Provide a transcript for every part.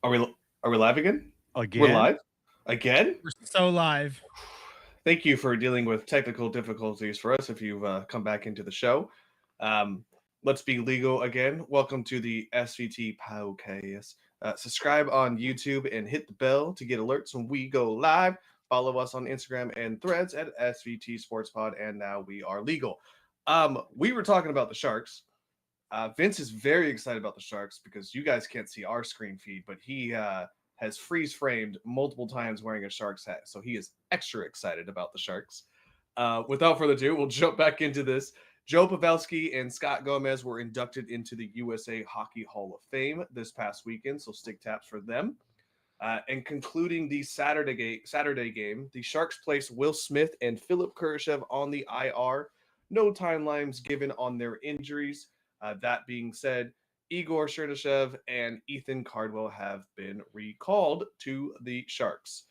Are we live again? We're Again? live again. We're so live. Thank you for dealing with technical difficulties for us. If you've come back into the show, let's be legal again. Welcome to the SVT Podcast. Subscribe on YouTube and hit the bell to get alerts when we go live. Follow us on Instagram and Threads at SVT Sports Pod. And now we are legal. We were talking about the Sharks. Vince is very excited about the Sharks because you guys can't see our screen feed, but he has freeze framed multiple times wearing a Sharks hat. So he is extra excited about the Sharks. Without further ado, we'll jump back into this. Joe Pavelski and Scott Gomez were inducted into the USA Hockey Hall of Fame this past weekend, so stick taps for them. And concluding the Saturday game, the Sharks placed Will Smith and Philip Kurashev on the IR. No timelines given on their injuries. That being said, Igor Chernishev and Ethan Cardwell have been recalled to the Sharks.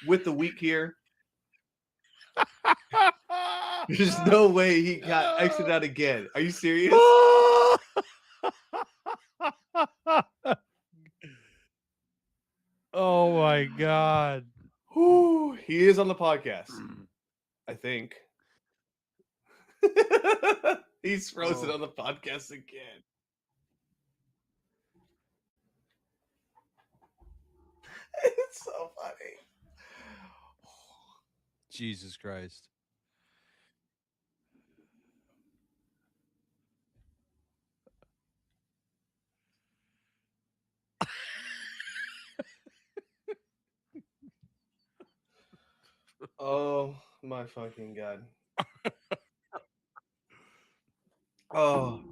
With the week here, there's no way he got exited out again. Are you serious? Oh my God. Whew, he is on the podcast, I think. He's frozen on the podcast again. It's so funny. Jesus Christ. Oh my fucking God. Oh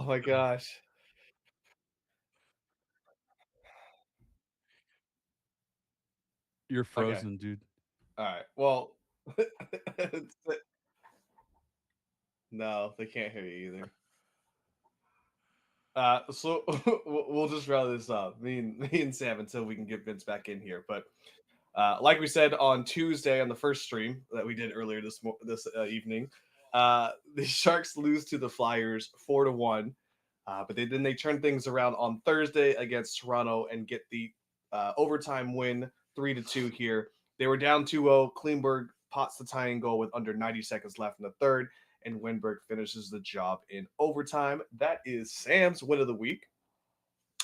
my gosh. You're frozen, dude. All right. Well, no, they can't hear you either. So we'll just round this up, me and Sam, until we can get Vince back in here. But like we said on Tuesday on the first stream that we did earlier this evening, the Sharks lose to the Flyers 4-1. But then they turn things around on Thursday against Toronto and get the overtime win 3-2 here. They were down 2-0. Klingberg pots the tying goal with under 90 seconds left in the third, and Wenberg finishes the job in overtime. That is Sam's win of the week.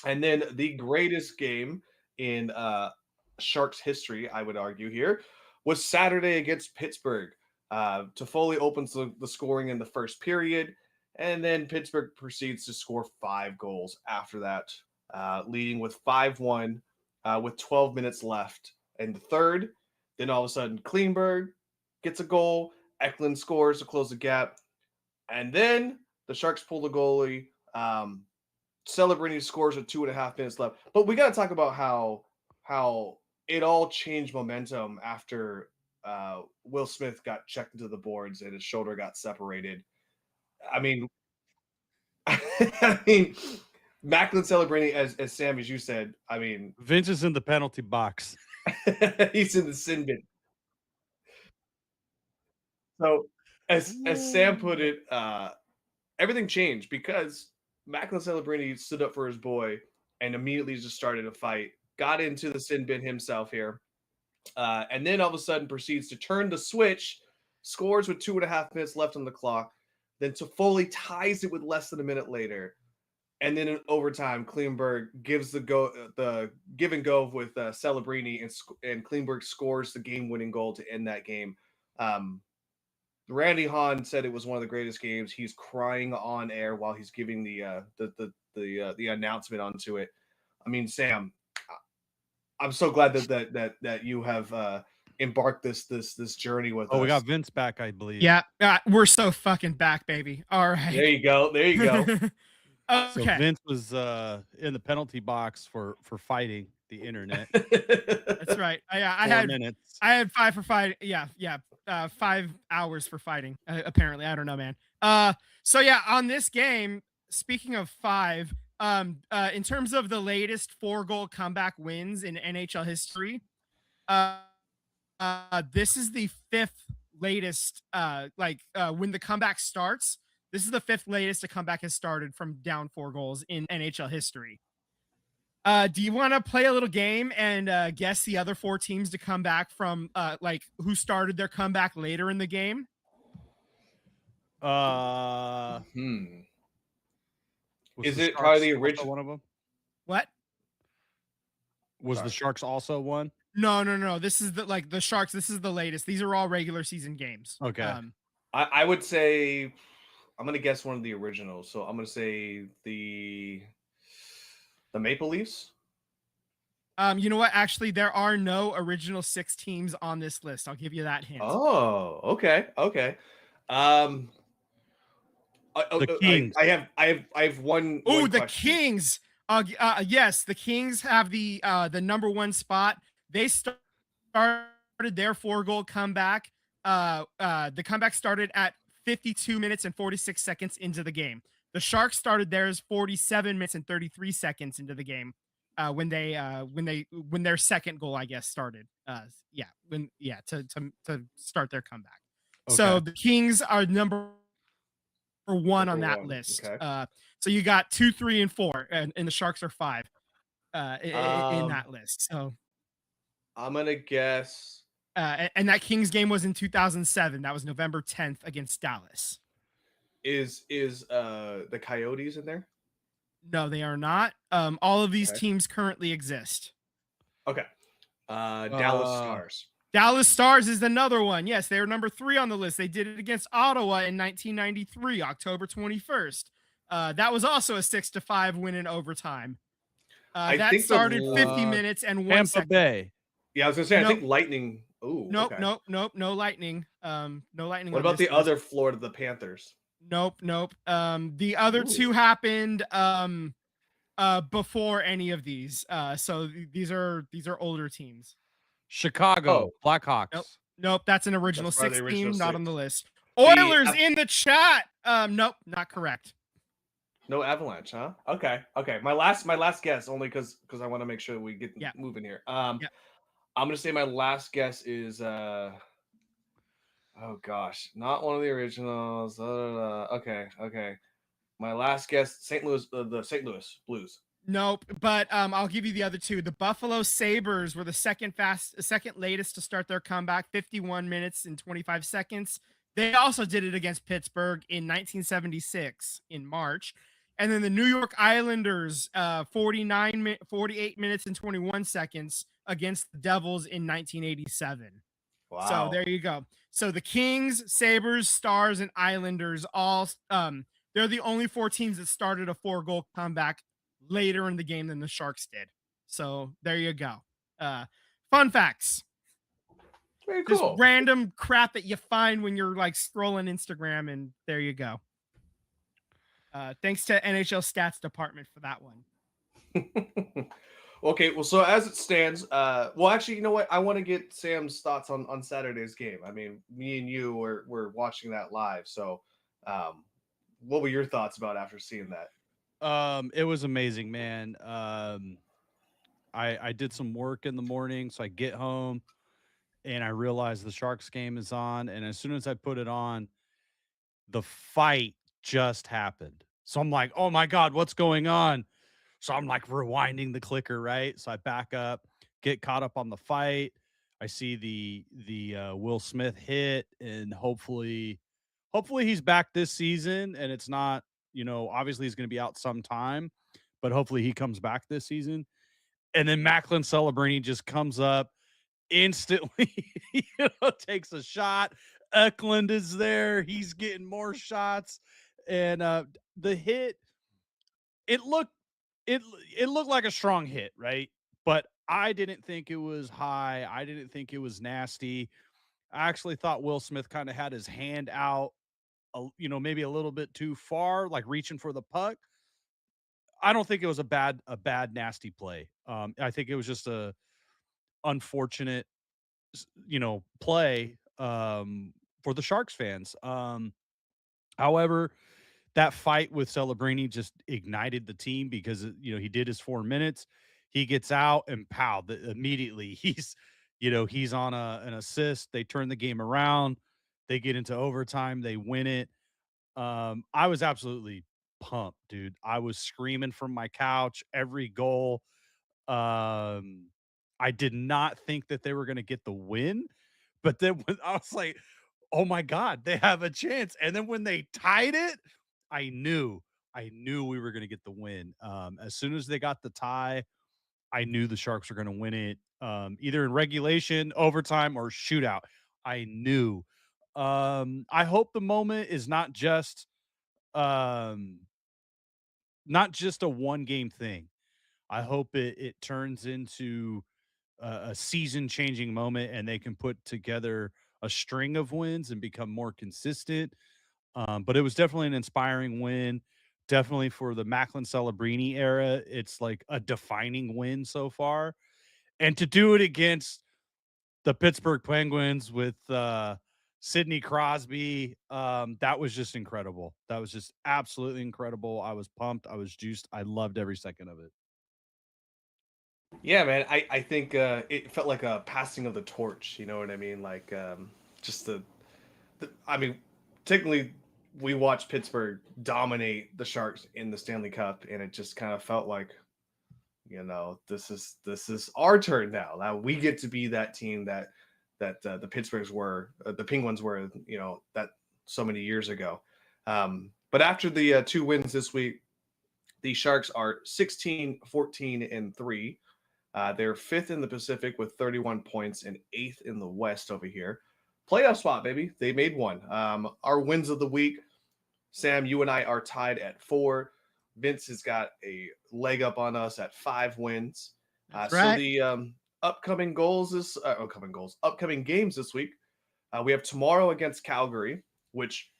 And then the greatest game in Sharks history, I would argue here, was Saturday against Pittsburgh. Toffoli opens the scoring in the first period, and then Pittsburgh proceeds to score 5 goals after that, leading with 5-1 with 12 minutes left in the third. Then all of a sudden, Klingberg gets a goal. Eklund scores to close the gap. And then the Sharks pull the goalie. Celebrini scores with 2.5 minutes left. But we got to talk about how it all changed momentum after Will Smith got checked into the boards and his shoulder got separated. I mean, Macklin Celebrini, as Sam, as you said, I mean, Vince is in the penalty box. he's in the sin bin. So, as Sam put it, everything changed because Macklin Celebrini stood up for his boy and immediately just started a fight, got into the sin bin himself here, and then all of a sudden proceeds to turn the switch, scores with 2.5 minutes left on the clock. Then Toffoli ties it with less than a minute later. And then in overtime, Klingberg gives the give and go with Celebrini, and Klingberg scores the game-winning goal to end that game. Randy Hahn said it was one of the greatest games. He's crying on air while he's giving the announcement onto it. I mean, Sam, I'm so glad that you have embarked this journey with us. Oh, we got Vince back, I believe. Yeah, we're so fucking back, baby. All right. There you go. Okay. So Vince was in the penalty box for fighting the internet. That's right. I 4 had minutes. I had 5 for fighting. Yeah. 5 hours for fighting. Apparently, I don't know, man. So yeah, on this game, speaking of 5, in terms of the latest 4-goal comeback wins in NHL history, this is the 5th latest. When the comeback starts, this is the 5th latest a comeback has started from down 4 goals in NHL history. Do you want to play a little game and guess the other 4 teams to come back from like who started their comeback later in the game? Was Is the it probably the Sharks also original? one of them? What? Was Sorry. the Sharks also one? No. This is the Sharks. This is the latest. These are all regular season games. Okay. I would say I'm gonna guess one of the originals. So I'm gonna say the Maple Leafs. You know what? Actually, there are no original 6 teams on this list. I'll give you that hint. Oh, okay. The Kings. I have one. Oh, one the question. Kings. Yes, the Kings have the number 1 spot. They started their 4-goal comeback. The comeback started at 52 minutes and 46 seconds into the game. The Sharks started theirs 47 minutes and 33 seconds into the game. When their second goal, I guess, started. To start their comeback. Okay. So the Kings are number 1 on that 1. list. Okay. So you got 2, 3, and 4, and the Sharks are 5 in that list. So I'm gonna guess. and that Kings game was in 2007. That was November 10th against Dallas. Is the Coyotes in there? No, they are not. All of these Okay. teams currently exist. Okay. Dallas Stars. Dallas Stars is another one. Yes, they are number 3 on the list. They did it against Ottawa in 1993, October 21st. That was also a 6-5 win in overtime. That started 50 minutes and 1 Tampa second. Bay. Yeah, I was gonna say. Nope. I think Lightning. Ooh. Nope, okay. nope, no Lightning. No Lightning. What on about this the list. other Florida, the Panthers? Nope. The other 2 happened before any of these. So these are older teams. Chicago Blackhawks. Nope, that's an original That's probably 6 the original team, not 6. on the list. Oilers in the chat. Nope, not correct. No Avalanche, huh? Okay. My last guess, only because I want to make sure we get moving here. I'm gonna say my last guess is oh gosh, not one of the originals. Okay. My last guess, St. Louis, the St. Louis Blues. Nope, but I'll give you the other 2. The Buffalo Sabres were the second latest to start their comeback, 51 minutes and 25 seconds. They also did it against Pittsburgh in 1976 in March. And then the New York Islanders, 48 minutes and 21 seconds against the Devils in 1987. Wow. So there you go. So the Kings, Sabres, Stars, and Islanders all they're the only 4 teams that started a 4-goal comeback later in the game than the Sharks did. So there you go. Fun facts. Very cool. Just random crap that you find when you're like scrolling Instagram, and there you go. Thanks to NHL Stats Department for that one. Okay, well, so as it stands, well, actually, you know what? I want to get Sam's thoughts on Saturday's game. I mean, me and you were watching that live. So, what were your thoughts about after seeing that? It was amazing, man. I did some work in the morning, so I get home and I realized the Sharks game is on. And as soon as I put it on, the fight just happened. So I'm like, oh my God, what's going on? So I'm like rewinding the clicker, right? So I back up, get caught up on the fight. I see the Will Smith hit, and hopefully he's back this season. And it's not, obviously he's going to be out sometime, but hopefully he comes back this season. And then Macklin Celebrini just comes up instantly, takes a shot. Eklund is there. He's getting more shots. And the hit, it looked like a strong hit, right? But I didn't think it was high. I didn't think it was nasty. I actually thought Will Smith kind of had his hand out, maybe a little bit too far, like reaching for the puck. I don't think it was a bad nasty play. I think it was just a unfortunate, play for the Sharks fans. However, that fight with Celebrini just ignited the team because, he did his 4 minutes. He gets out and pow, immediately he's on an assist. They turn the game around. They get into overtime. They win it. I was absolutely pumped, dude. I was screaming from my couch every goal. I did not think that they were going to get the win, but then when I was like, oh my God, they have a chance. And then when they tied it, I knew we were going to get the win. As soon as they got the tie, I knew the Sharks were going to win it, either in regulation, overtime, or shootout. I knew. I hope the moment is um, not just a one game thing. I hope it turns into a season changing moment and they can put together a string of wins and become more consistent. But it was definitely an inspiring win. Definitely for the Macklin Celebrini era, it's like a defining win so far. And to do it against the Pittsburgh Penguins with Sidney Crosby, that was just incredible. That was just absolutely incredible. I was pumped. I was juiced. I loved every second of it. Yeah, man. I think it felt like a passing of the torch. You know what I mean? Like just I mean, technically, we watched Pittsburgh dominate the Sharks in the Stanley Cup, and it just kind of felt like, this is our turn now. Now we get to be that team that the the Penguins were, that so many years ago. But after the 2 wins this week, the Sharks are 16-14-3. They're 5th in the Pacific with 31 points and 8th in the West over here. Playoff spot, baby. They made one. Our wins of the week, Sam, you and I are tied at 4. Vince has got a leg up on us at 5 wins. Right. So the upcoming games this week, we have tomorrow against Calgary, which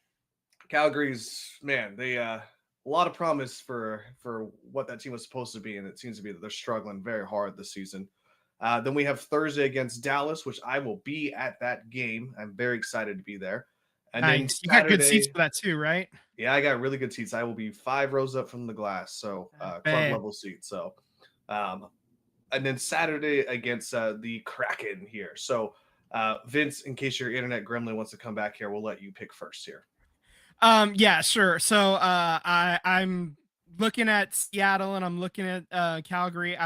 Calgary's, man, they a lot of promise for what that team was supposed to be, and it seems to be that they're struggling very hard this season. Then we have Thursday against Dallas, which I will be at that game. I'm very excited to be there. And nice. then You got good seats for that too, right? Yeah, I got really good seats. I will be 5 rows up from the glass, so club level seats. So, and then Saturday against the Kraken here. So, Vince, in case your internet gremlin wants to come back here, we'll let you pick first here. Yeah, sure. So I'm looking at Seattle and I'm looking at Calgary.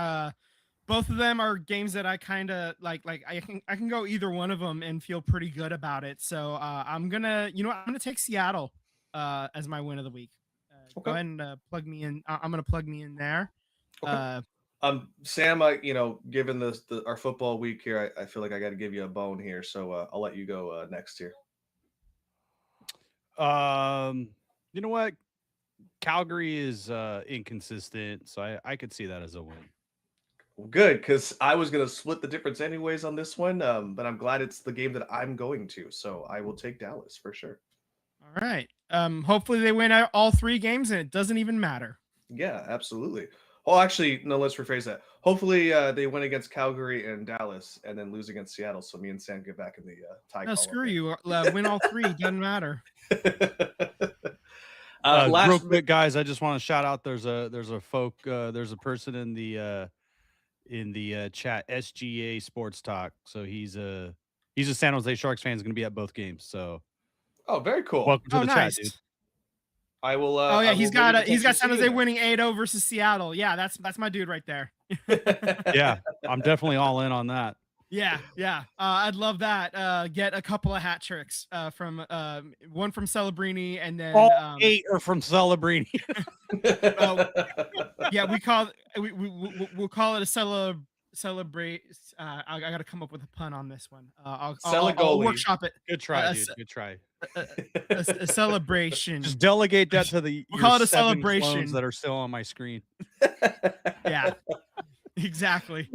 Both of them are games that I kind of like I can go either one of them and feel pretty good about it. So I'm gonna take Seattle as my win of the week. Okay. Go ahead and plug me in. I'm gonna plug me in there. Okay. Sam, given our football week here, I feel like I got to give you a bone here, so I'll let you go next here. You know what? Calgary is inconsistent, so I could see that as a win. Good, because I was going to split the difference anyways on this one, but I'm glad it's the game that I'm going to, so I will take Dallas for sure. All right. Hopefully they win all 3 games and it doesn't even matter. Yeah, absolutely. Oh, actually, no, let's rephrase that. Hopefully they win against Calgary and Dallas and then lose against Seattle, so me and Sam get back in the tie. No, screw you. Win all 3. Doesn't matter. Real quick, guys, I just want to shout out. There's a person in the chat, SGA Sports Talk. So he's a San Jose Sharks fan. Is going to be at both games. So, very cool. Welcome to the nice. chat, dude. I will. He's got San Jose winning 8-0 versus Seattle. Yeah, that's my dude right there. Yeah, I'm definitely all in on that. Yeah. I'd love that. Get a couple of hat tricks from one from Celebrini and then all 8 are from Celebrini. Yeah, we'll call it a celebrate. I got to come up with a pun on this one. I'll workshop it. Good try, dude. Good try. A celebration. Just delegate that to the. We'll call it a celebration that are still on my screen. Yeah, exactly.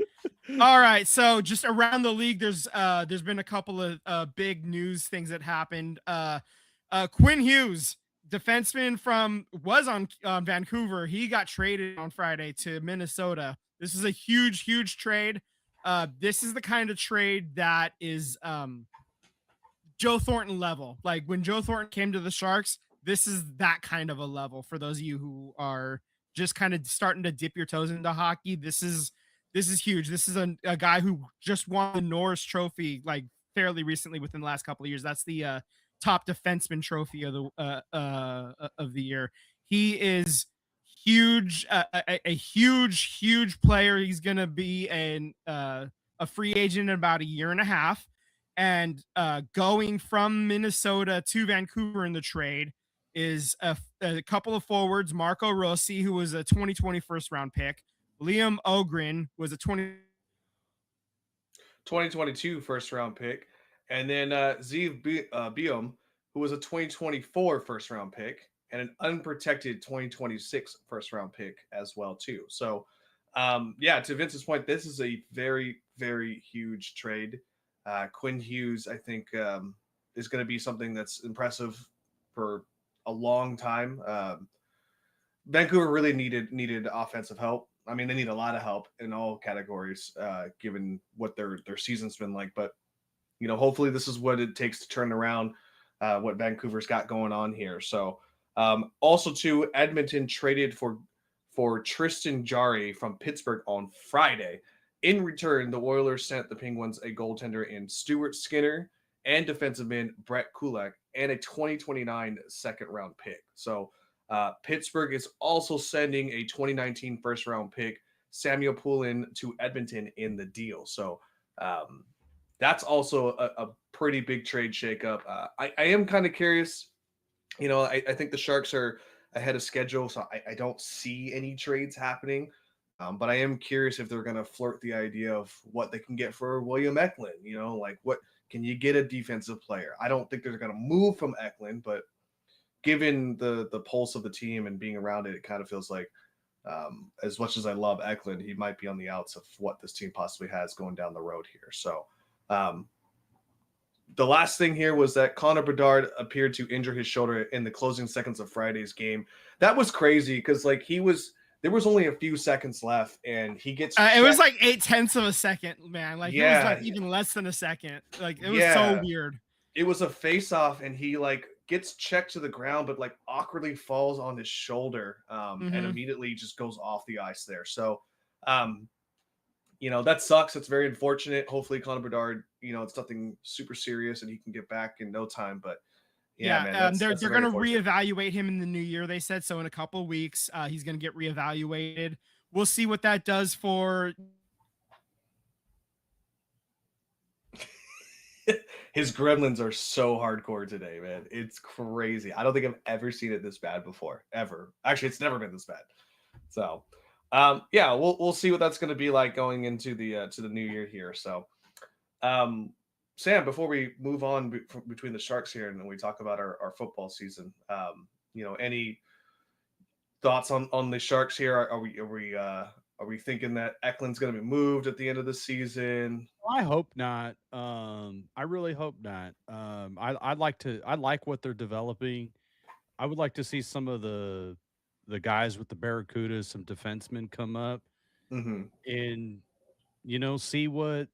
All right, so just around the league, there's been a couple of big news things that happened. Quinn Hughes, defenseman was on Vancouver. He got traded on Friday to Minnesota. This is a huge trade. This is the kind of trade that is Joe Thornton level. Like when Joe Thornton came to the Sharks, this is that kind of a level for those of you who are just kind of starting to dip your toes into hockey. This is huge. This is a guy who just won the Norris Trophy like fairly recently within the last couple of years. That's the top defenseman trophy of the year. He is huge player. He's going to be a free agent in about a year and a half. And going from Minnesota to Vancouver in the trade is a couple of forwards, Marco Rossi, who was a 2020 first round pick. Liam Ogren was a 2022 first round pick. And then Zeev Biom, who was a 2024 first round pick and an unprotected 2026 first round pick as well, too. So, to Vince's point, this is a very, very huge trade. Quinn Hughes, I think, is going to be something that's impressive for a long time. Vancouver really needed offensive help. I mean, they need a lot of help in all categories, given what their season's been like. But hopefully this is what it takes to turn around what Vancouver's got going on here. So, also too, Edmonton traded for Tristan Jarry from Pittsburgh on Friday. In return, the Oilers sent the Penguins a goaltender in Stuart Skinner and defensive man Brett Kulak and a 2029 second round pick. So Pittsburgh is also sending a 2019 first round pick, Samuel Poulin, to Edmonton in the deal. So that's also a pretty big trade shakeup. I am kind of curious. I think the Sharks are ahead of schedule, so I don't see any trades happening. But I am curious if they're going to flirt the idea of what they can get for William Eklund. Like what can you get a defensive player? I don't think they're going to move from Eklund, but given the pulse of the team and being around it, it kind of feels like as much as I love Eklund, he might be on the outs of what this team possibly has going down the road here. So the last thing here was that Connor Bedard appeared to injure his shoulder in the closing seconds of Friday's game. That was crazy because there was only a few seconds left, and he gets. It was like 0.8 of a second, man. Like it was like even less than a second. Like it was so weird. It was a face-off, and he gets checked to the ground, but awkwardly falls on his shoulder, and immediately just goes off the ice there. So, that sucks. It's very unfortunate. Hopefully, Connor Bedard, it's nothing super serious, and he can get back in no time. But man, they're going to reevaluate him in the new year, they said. So in a couple of weeks, he's going to get reevaluated. We'll see what that does for his gremlins are so hardcore today, man. It's crazy. I don't think I've ever seen it this bad before, ever. Actually, it's never been this bad. So, we'll see what that's going to be like going into the to the new year here. So, Sam, before we move on between the Sharks here and we talk about our football season, any thoughts on the Sharks here? Are we thinking that Eklund's going to be moved at the end of the season? I hope not. I really hope not. I like what they're developing. I would like to see some of the guys with the Barracudas, some defensemen come up and see what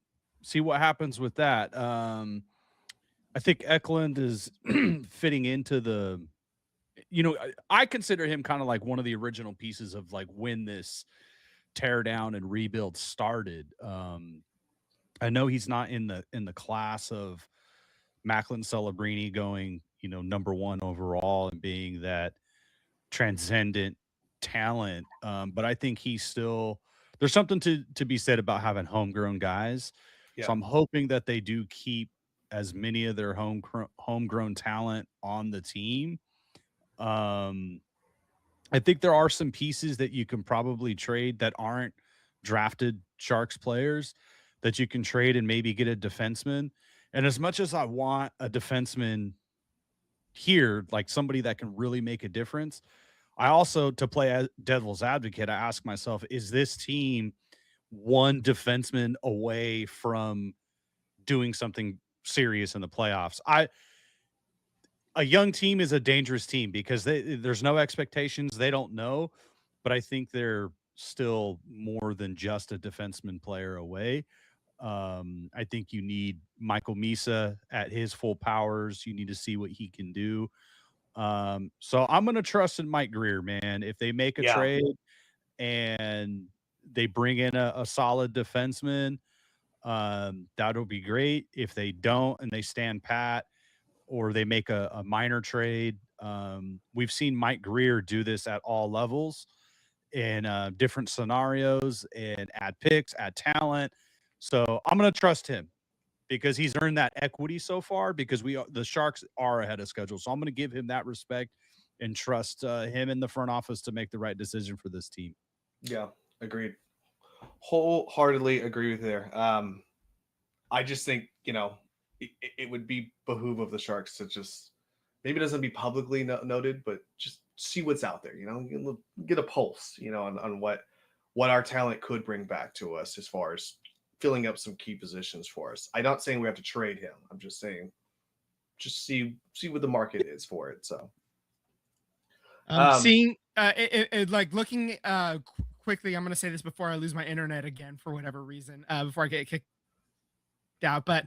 happens with that. I think Eklund is fitting into the, I consider him kind of like one of the original pieces of when this tear down and rebuild started. I know he's not in the class of Macklin Celebrini going, number one overall and being that transcendent talent. But I think he's still, there's something to be said about having homegrown guys. Yeah. So I'm hoping that they do keep as many of their homegrown talent on the team. I think there are some pieces that you can probably trade that aren't drafted Sharks players that you can trade and maybe get a defenseman. And as much as I want a defenseman here, like somebody that can really make a difference, I also, to play as devil's advocate, I ask myself, is this team one defenseman away from doing something serious in the playoffs? A young team is a dangerous team because there's no expectations. They don't know, but I think they're still more than just a defenseman player away. I think you need Michael Misa at his full powers. You need to see what he can do. So I'm going to trust in Mike Greer, man. If they make a trade and they bring in a solid defenseman, that'll be great. If they don't and they stand pat, or they make a minor trade. We've seen Mike Greer do this at all levels. in different scenarios and add picks, add talent. So I'm going to trust him because he's earned that equity so far because the Sharks are ahead of schedule. So I'm going to give him that respect and trust him in the front office to make the right decision for this team. Yeah, agreed. Wholeheartedly agree with you there. I just think, it would be behoove of the Sharks to just, maybe it doesn't be publicly noted, but just see what's out there, get a pulse, on what our talent could bring back to us as far as filling up some key positions for us. I'm not saying we have to trade him. I'm just saying, just see what the market is for it. So seeing like looking quickly, I'm going to say this before I lose my internet again for whatever reason, before I get kicked out, but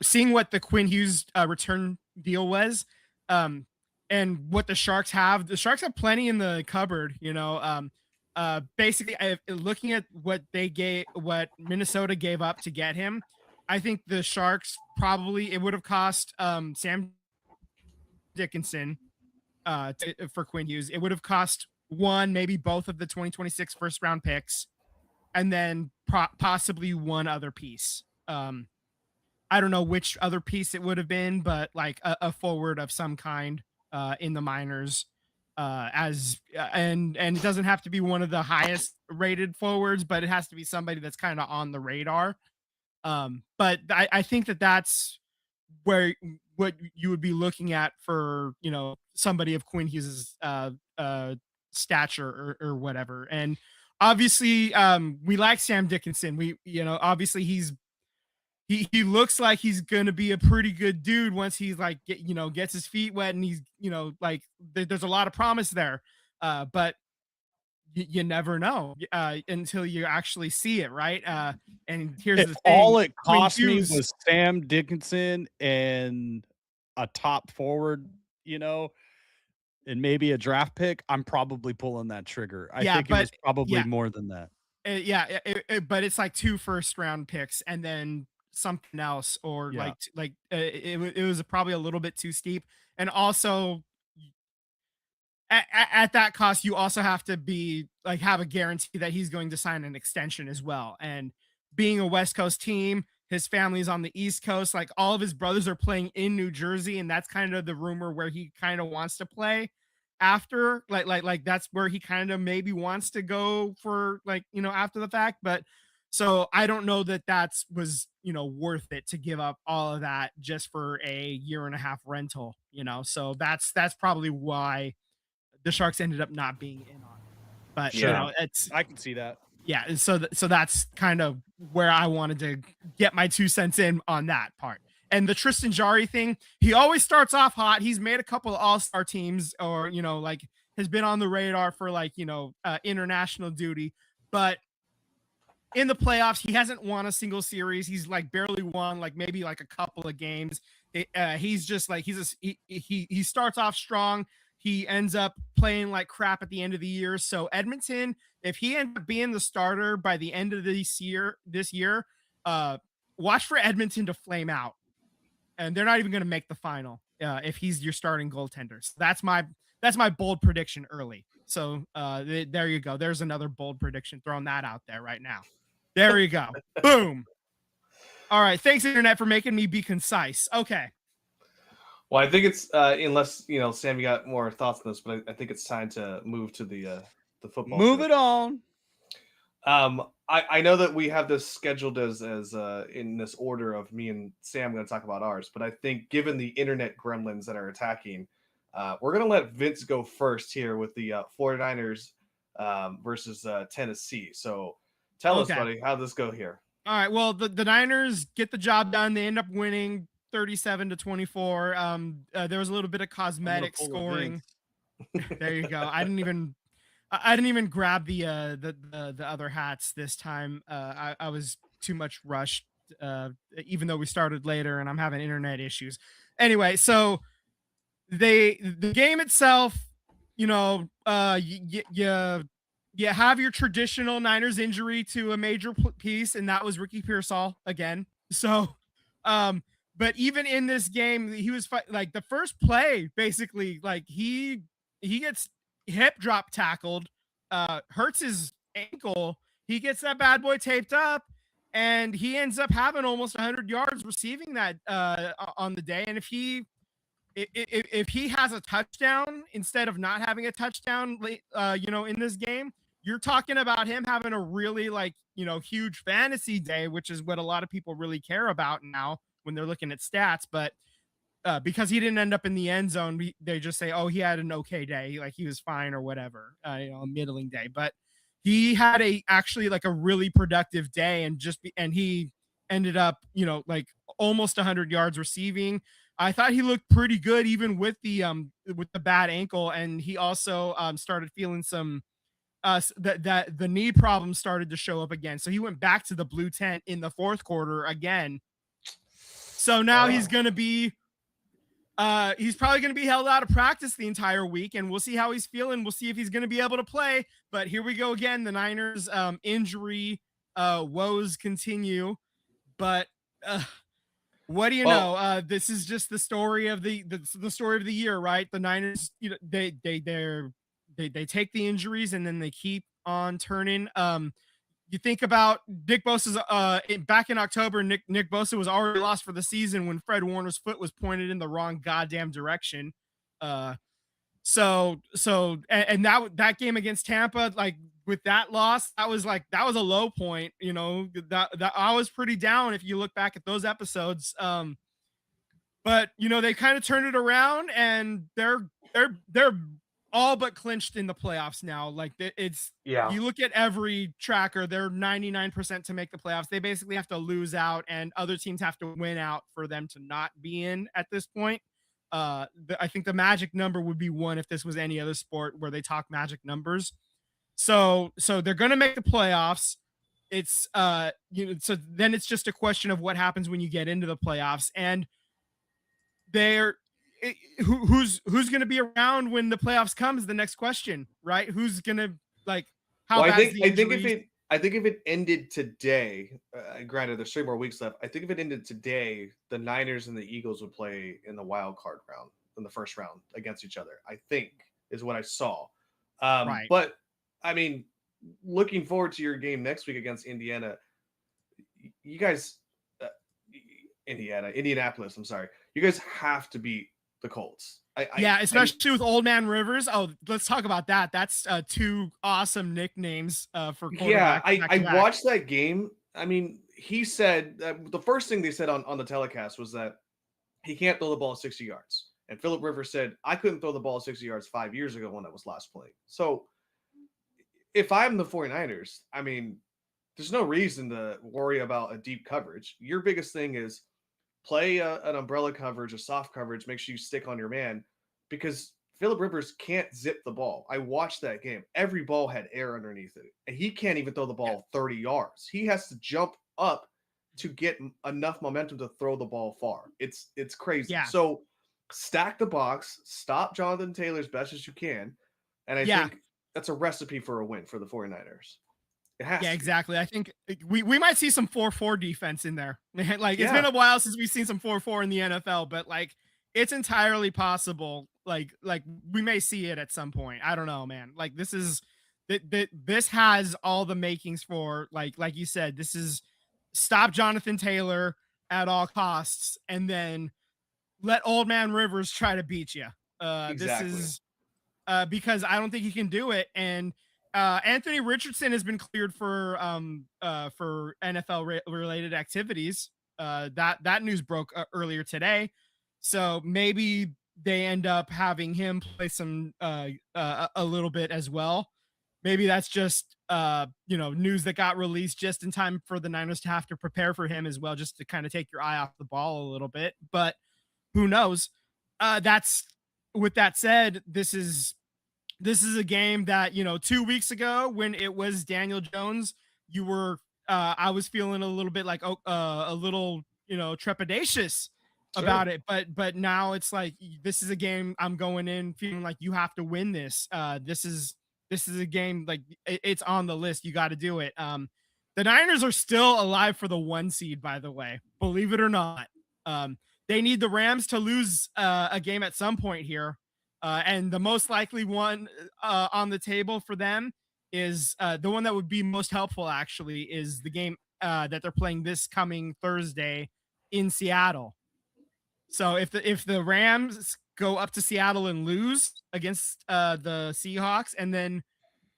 seeing what the Quinn Hughes return deal was, and what the Sharks have plenty in the cupboard, basically looking at what Minnesota gave up to get him. I think the Sharks it would have cost Sam Dickinson for Quinn Hughes. It would have cost one, maybe both of the 2026 first round picks, and then possibly one other piece. I don't know which other piece it would have been, but like a forward of some kind in the minors. And it doesn't have to be one of the highest rated forwards, but it has to be somebody that's kind of on the radar. But I think that's what you would be looking at for, somebody of Quinn Hughes' stature or whatever. And obviously we like Sam Dickinson. Obviously he looks like he's gonna be a pretty good dude once he's like gets his feet wet, and he's like there's a lot of promise there, but you never know until you actually see it, right? And here's the thing: all it cost me was Sam Dickinson and a top forward, and maybe a draft pick, I'm probably pulling that trigger. I think it was probably more than that. But it's like 2 first round picks and then something else, or it was probably a little bit too steep. And also at that cost, you also have to have a guarantee that he's going to sign an extension as well. And being a West Coast team, his family's on the East Coast, like all of his brothers are playing in New Jersey, and that's kind of the rumor where he kind of wants to play after, like that's where he kind of maybe wants to go for after the fact. But so I don't know that was worth it to give up all of that just for a 1.5 year rental, so that's probably why the Sharks ended up not being in on it. But I can see that. Yeah, and so that's kind of where I wanted to get my 2 cents in on that part. And the Tristan Jarry thing, he always starts off hot. He's made a couple of all-star teams, or has been on the radar for international duty, but in the playoffs he hasn't won a single series. He's barely won maybe a couple of games. He's just he starts off strong. He ends up playing like crap at the end of the year. So Edmonton, if he ends up being the starter by the end of this year, watch for Edmonton to flame out. And they're not even going to make the final if he's your starting goaltender. So that's my bold prediction early. So there you go. There's another bold prediction. Throwing that out there right now. There you go. Boom. All right. Thanks, Internet, for making me be concise. Okay. Well, I think it's unless Sam, you got more thoughts on this, but I think it's time to move to the football. Move it on. I know that we have this scheduled as in this order of me and Sam going to talk about ours, but I think given the internet gremlins that are attacking, we're going to let Vince go first here with the 49ers versus Tennessee. So tell us, buddy, how'd this go here? All right. Well, the Niners get the job done. They end up winning 37-24. There was a little bit of cosmetic scoring. There you go. I didn't even grab the other hats this time. I was too much rushed, even though we started later and I'm having internet issues. Anyway, so the game itself, you have your traditional Niners injury to a major piece, and that was Ricky Pearsall again. So, but even in this game, he was the first play, basically, he gets hip drop tackled hurts his ankle. He gets that bad boy taped up, and he ends up having almost 100 yards receiving that on the day. And if he has a touchdown instead of not having a touchdown late, in this game, you're talking about him having a really huge fantasy day, which is what a lot of people really care about now when they're looking at stats. But because he didn't end up in the end zone, they just say, oh, he had an okay day, like he was fine or whatever, a middling day. But he had actually a really productive day, and he ended up, almost 100 yards receiving. I thought he looked pretty good even with the bad ankle, and he also started feeling some that the knee problems started to show up again. So he went back to the blue tent in the fourth quarter again. So now he's going to be he's probably going to be held out of practice the entire week, and we'll see how he's feeling. We'll see if he's going to be able to play. But here we go again. The Niners injury woes continue. But what do you know? This is just the story of the story of the year, right? The Niners, they take the injuries and then they keep on turning. You think about Nick Bosa's back in October. Nick Bosa was already lost for the season when Fred Warner's foot was pointed in the wrong goddamn direction. So that game against Tampa, with that loss, that was a low point. That I was pretty down if you look back at those episodes. But they kind of turned it around, and they're all but clinched in the playoffs now. You look at every tracker, they're 99% to make the playoffs. They basically have to lose out, and other teams have to win out for them to not be in at this point. I think the magic number would be 1 if this was any other sport where they talk magic numbers. So they're going to make the playoffs. It's so then it's just a question of what happens when you get into the playoffs, and who's going to be around when the playoffs come is the next question, right? Who's going to how well, bad I think if it ended today, granted there's 3 more weeks left. I think if it ended today, the Niners and the Eagles would play in the wild card round, in the first round against each other. I think is what I saw. Right. But I mean, looking forward to your game next week against Indiana. You guys, Indianapolis. I'm sorry. You guys have to beat the Colts. Especially with Old Man Rivers. Oh, let's talk about that. That's 2 awesome nicknames for quarterback. Yeah, I watched that game. I mean, he said the first thing they said on the telecast was that he can't throw the ball 60 yards. And Philip Rivers said, I couldn't throw the ball 60 yards 5 years ago when I was last playing. So if I'm the 49ers, I mean, there's no reason to worry about a deep coverage. Your biggest thing is play an umbrella coverage, a soft coverage. Make sure you stick on your man, because Philip Rivers can't zip the ball. I watched that game. Every ball had air underneath it, and he can't even throw the ball 30 yards. He has to jump up to get enough momentum to throw the ball far. It's crazy. Yeah. So stack the box, stop Jonathan Taylor as best as you can, and I think that's a recipe for a win for the 49ers. It has to. Exactly. I think we might see some 4-4 defense in there. It's been a while since we've seen some 4-4 in the NFL, but it's entirely possible. We may see it at some point. I don't know, man. This has all the makings for like you said, this is stop Jonathan Taylor at all costs, and then let Old Man Rivers try to beat you. Exactly. This is because I don't think he can do it. And Anthony Richardson has been cleared for NFL related activities. That news broke earlier today. So maybe they end up having him play some a little bit as well. Maybe that's just news that got released just in time for the Niners to have to prepare for him as well, just to kind of take your eye off the ball a little bit. But who knows? With that said, this is a game that 2 weeks ago when it was Daniel Jones, you were I was feeling a little bit a little trepidatious about it, but now it's this is a game I'm going in feeling like you have to win this. This is a game it's on the list. You got to do it. The Niners are still alive for the 1 seed, by the way, believe it or not. They need the Rams to lose a game at some point here. And the most likely one on the table for them is the one that would be most helpful actually is the game that they're playing this coming Thursday in Seattle. So if the Rams go up to Seattle and lose against the Seahawks, and then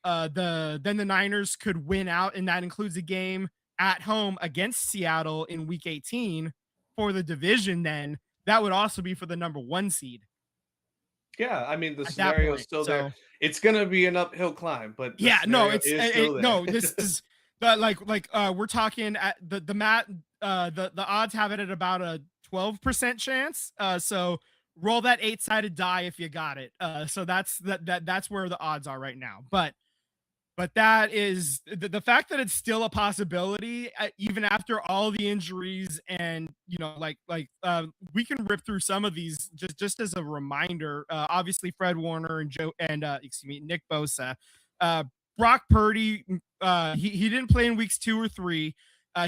the Niners could win out, and that includes a game at home against Seattle in Week 18 for the division, then that would also be for the number 1 seed. Yeah, I mean the At that scenario is point, still so there. It's gonna be an uphill climb, but the yeah, no, scenario is still there. no, this is but we're talking at the mat the odds have it at about a 12% chance. So roll that 8-sided die if you got it. So that's where the odds are right now. But that is the fact that it's still a possibility, even after all the injuries, and we can rip through some of these just as a reminder. Obviously, Fred Warner and Nick Bosa, Brock Purdy. He didn't play in weeks 2 or 3.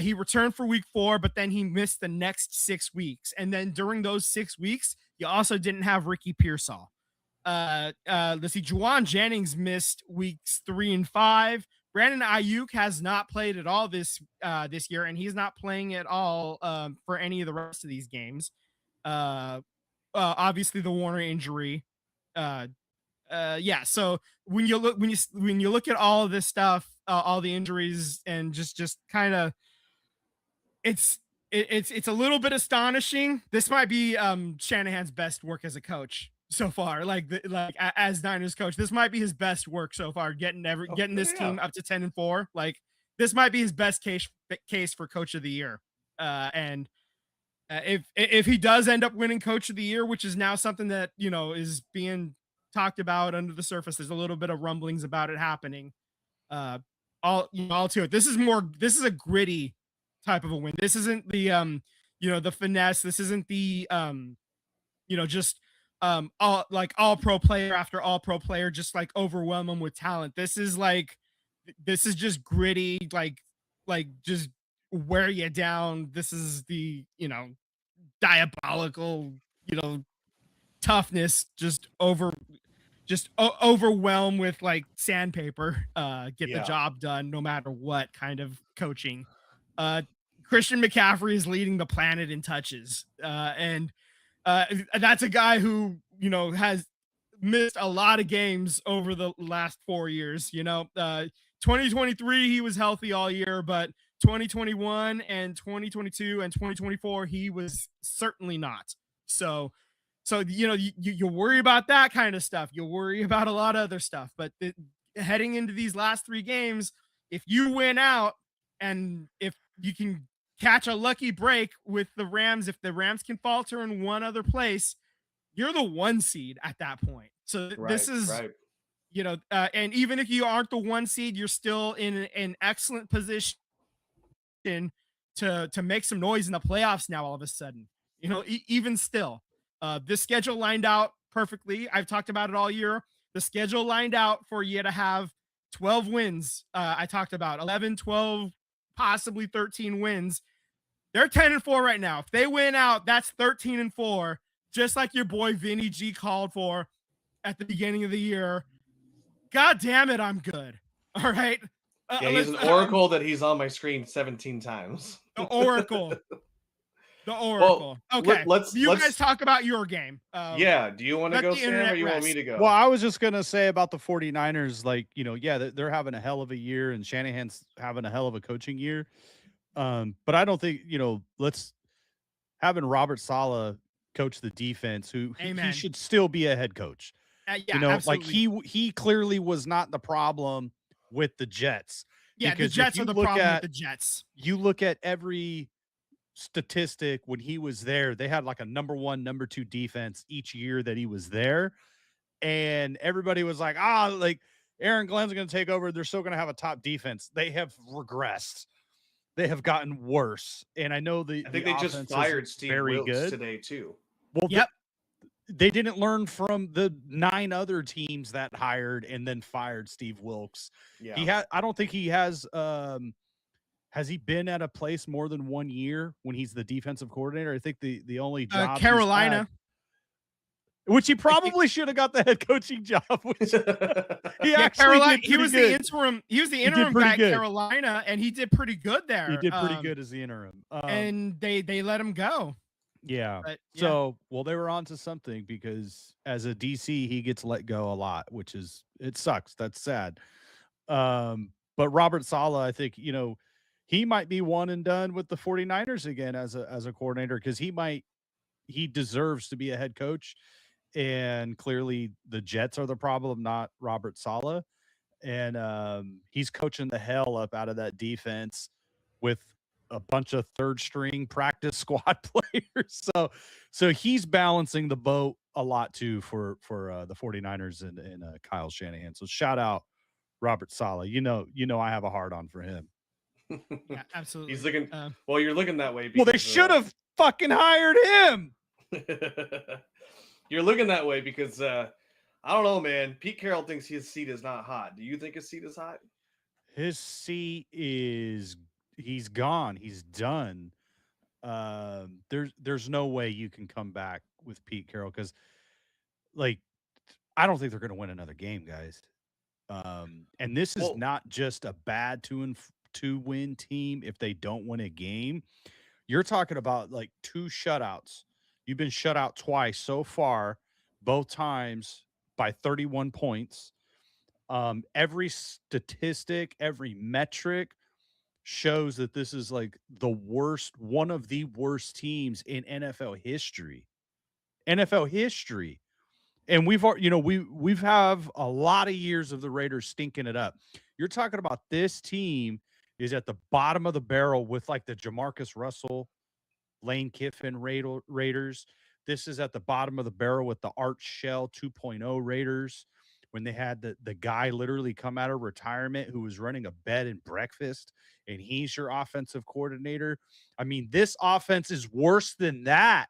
He returned for week 4, but then he missed the next 6 weeks. And then during those 6 weeks, you also didn't have Ricky Pearsall. Let's see, Juwan Jennings missed weeks 3 and 5. Brandon Ayuk has not played at all this year, and he's not playing at all for any of the rest of these games. Obviously the Warner injury. So when you look at all of this stuff, all the injuries, and just kind of it's a little bit astonishing. This might be Shanahan's best work as a coach so far, as Niners coach. This might be his best work so far, getting this team up to 10-4. Like, this might be his best case for coach of the year. And if he does end up winning coach of the year, which is now something that is being talked about under the surface, there's a little bit of rumblings about it happening. All to it. This is a gritty type of a win. This isn't the the finesse. This isn't the just all pro player after all pro player, just like overwhelm them with talent. This is just gritty, like just wear you down. This is the diabolical toughness, just overwhelm with like sandpaper, get the job done no matter what kind of coaching. Christian McCaffrey is leading the planet in touches, and that's a guy who has missed a lot of games over the last 4 years. 2023 he was healthy all year, but 2021 and 2022 and 2024 he was certainly not. So you worry about that kind of stuff. You worry about a lot of other stuff, but heading into these last 3 games, if you win out, and if you can catch a lucky break with the Rams, if the Rams can falter in one other place, you're the 1 seed at that point. So this is right. And even if you aren't the 1 seed, you're still in an excellent position to make some noise in the playoffs now all of a sudden. Even still, this schedule lined out perfectly. I've talked about it all year. The schedule lined out for you to have 12 wins. I talked about 11, 12, possibly 13 wins. They're 10-4 right now. If they win out, that's 13-4, just like your boy Vinny G called for at the beginning of the year. God damn it, I'm good. All right. He's an oracle that he's on my screen 17 times. The oracle. The oracle. Well, okay. Let's guys talk about your game. Do you want to go, Sam, or you want me to go? Well, I was just going to say about the 49ers, they're having a hell of a year, and Shanahan's having a hell of a coaching year. But I don't think, having Robert Saleh coach the defense, who he should still be a head coach. Absolutely. Like he clearly was not the problem with the Jets. Yeah, the Jets are the problem with the Jets. You look at every statistic when he was there, they had like a number 1, number 2 defense each year that he was there. And everybody was like, Aaron Glenn's going to take over. They're still going to have a top defense. They have regressed. They have gotten worse. And I know I think they just fired Steve Wilkes today too. Well, yep. They didn't learn from the 9 other teams that hired and then fired Steve Wilkes. Yeah. I don't think he has he been at a place more than 1 year when he's the defensive coordinator? I think the only job Carolina. which he probably should have got the head coaching job. Which he actually Carolina. did He was good. the interim. He was the did interim pretty guy at good. Carolina, and he did pretty good there. He did pretty good as the interim. And they let him go. Yeah. But, So, well, they were onto something because as a DC, he gets let go a lot, which is, it sucks. That's sad. But Robert Saleh, I think, he might be one and done with the 49ers again as a coordinator, because he deserves to be a head coach. And clearly the Jets are the problem, not Robert Saleh. And he's coaching the hell up out of that defense with a bunch of third string practice squad players. So he's balancing the boat a lot too for the 49ers and Kyle Shanahan. So shout out Robert Saleh. I have a hard on for him. Yeah, absolutely. He's looking. Well, you're looking that way. Well, they should have fucking hired him. You're looking that way because I don't know, man. Pete Carroll thinks his seat is not hot. Do you think his seat is hot? His seat is. He's gone. He's done. There's no way you can come back with Pete Carroll, because, like, I don't think they're going to win another game, guys. And this is not just a bad 2-win team if they don't win a game. You're talking about like 2 shutouts. You've been shut out twice so far, both times by 31 points. Every statistic, every metric shows that this is like one of the worst teams in NFL history. And we've have a lot of years of the Raiders stinking it up. You're talking about this team is at the bottom of the barrel with like the Jamarcus Russell, Lane Kiffin Raiders. This is at the bottom of the barrel with the Art Shell 2.0 Raiders, when they had the guy literally come out of retirement who was running a bed and breakfast, and he's your offensive coordinator. I mean, this offense is worse than that.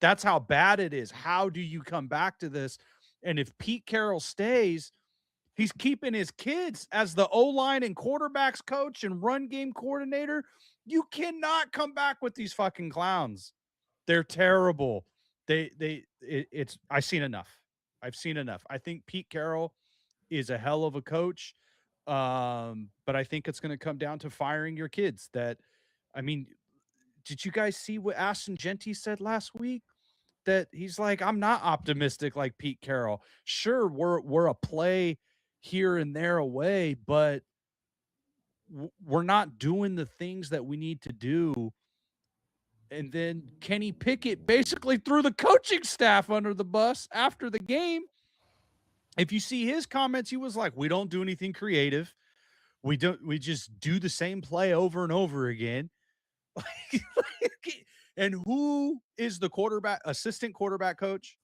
That's how bad it is. How do you come back to this? And if Pete Carroll stays, he's keeping his kids as the O-line and quarterbacks coach and run game coordinator. You cannot come back with these fucking clowns. They're terrible. I've seen enough. I think Pete Carroll is a hell of a coach. But I think it's going to come down to firing your kids. Did you guys see what Ashton Genty said last week? That he's like, I'm not optimistic like Pete Carroll. Sure, we're a play here and there away, but we're not doing the things that we need to do. And then Kenny Pickett basically threw the coaching staff under the bus after the game. If you see his comments, he was like, we don't do anything creative. We just do the same play over and over again. And who is the assistant quarterback coach?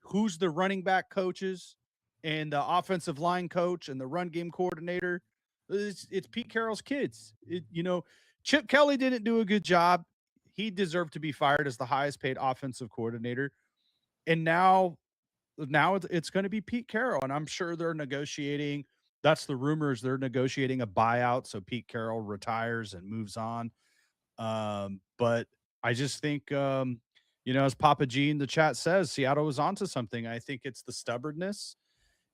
Who's the running back coaches and the offensive line coach and the run game coordinator? It's Pete Carroll's kids. Chip Kelly didn't do a good job. He deserved to be fired as the highest paid offensive coordinator. And now it's going to be Pete Carroll. And I'm sure they're negotiating. That's the rumors. They're negotiating a buyout so Pete Carroll retires and moves on. But I just think, as Papa G in the chat says, Seattle was onto something. I think it's the stubbornness.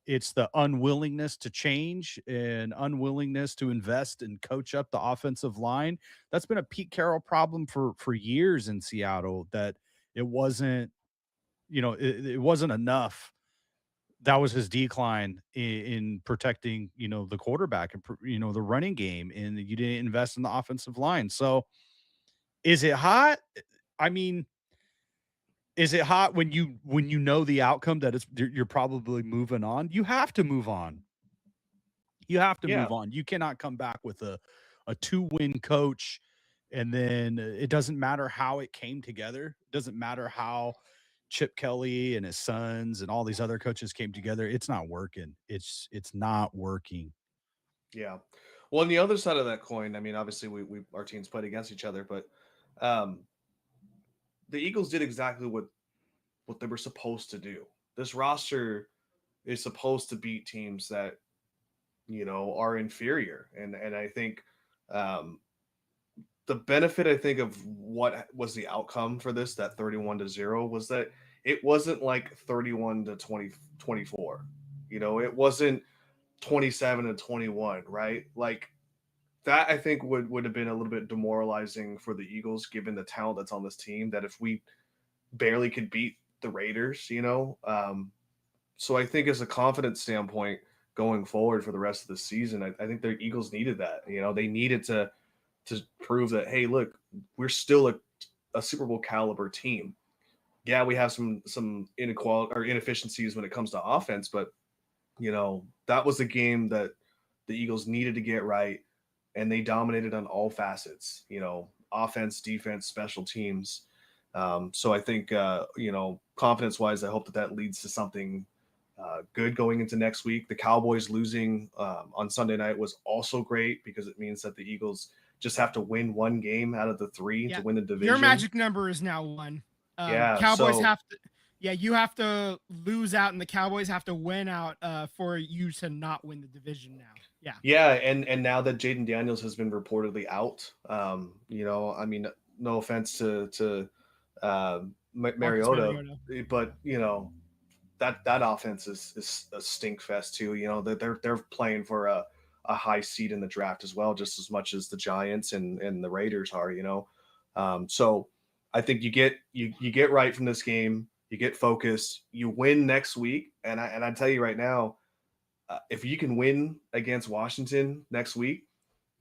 It's the unwillingness to change and unwillingness to invest and coach up the offensive line. That's been a Pete Carroll problem for years in Seattle, that it wasn't, it wasn't enough. That was his decline in protecting, the quarterback and, the running game, and you didn't invest in the offensive line. So is it hot? I mean, is it hot when you know the outcome that you're probably moving on? You have to move on. Move on. You cannot come back with a 2-win coach, and then it doesn't matter how it came together. It doesn't matter how Chip Kelly and his sons and all these other coaches came together. It's not working. It's not working. Yeah. Well, on the other side of that coin, I mean, obviously our teams played against each other, but the Eagles did exactly what they were supposed to do. This roster is supposed to beat teams that, are inferior. And I think the benefit, I think, of what was the outcome for this, that 31-0, was that it wasn't like 31 to 24. It wasn't 27 to 21, right? Like that I think would have been a little bit demoralizing for the Eagles given the talent that's on this team, that if we barely could beat the Raiders. So I think as a confidence standpoint going forward for the rest of the season, I think the Eagles needed that. They needed to prove that, hey, look, we're still a Super Bowl caliber team. Yeah, we have some inequality or inefficiencies when it comes to offense, but that was a game that the Eagles needed to get right, and they dominated on all facets. Offense, defense, special teams. So I think confidence wise, I hope that leads to something good going into next week. The Cowboys losing on Sunday night was also great because it means that the Eagles just have to win one game out of the three to win the division. Your magic number is now 1. Cowboys have to. Yeah, you have to lose out, and the Cowboys have to win out for you to not win the division now. Yeah. Yeah, and now that Jaden Daniels has been reportedly out, I mean, no offense to Mariota, but that offense is a stink fest too. They're playing for a high seed in the draft as well, just as much as the Giants and the Raiders are. So I think you get right from this game. You get focused. You win next week, and I tell you right now, if you can win against Washington next week,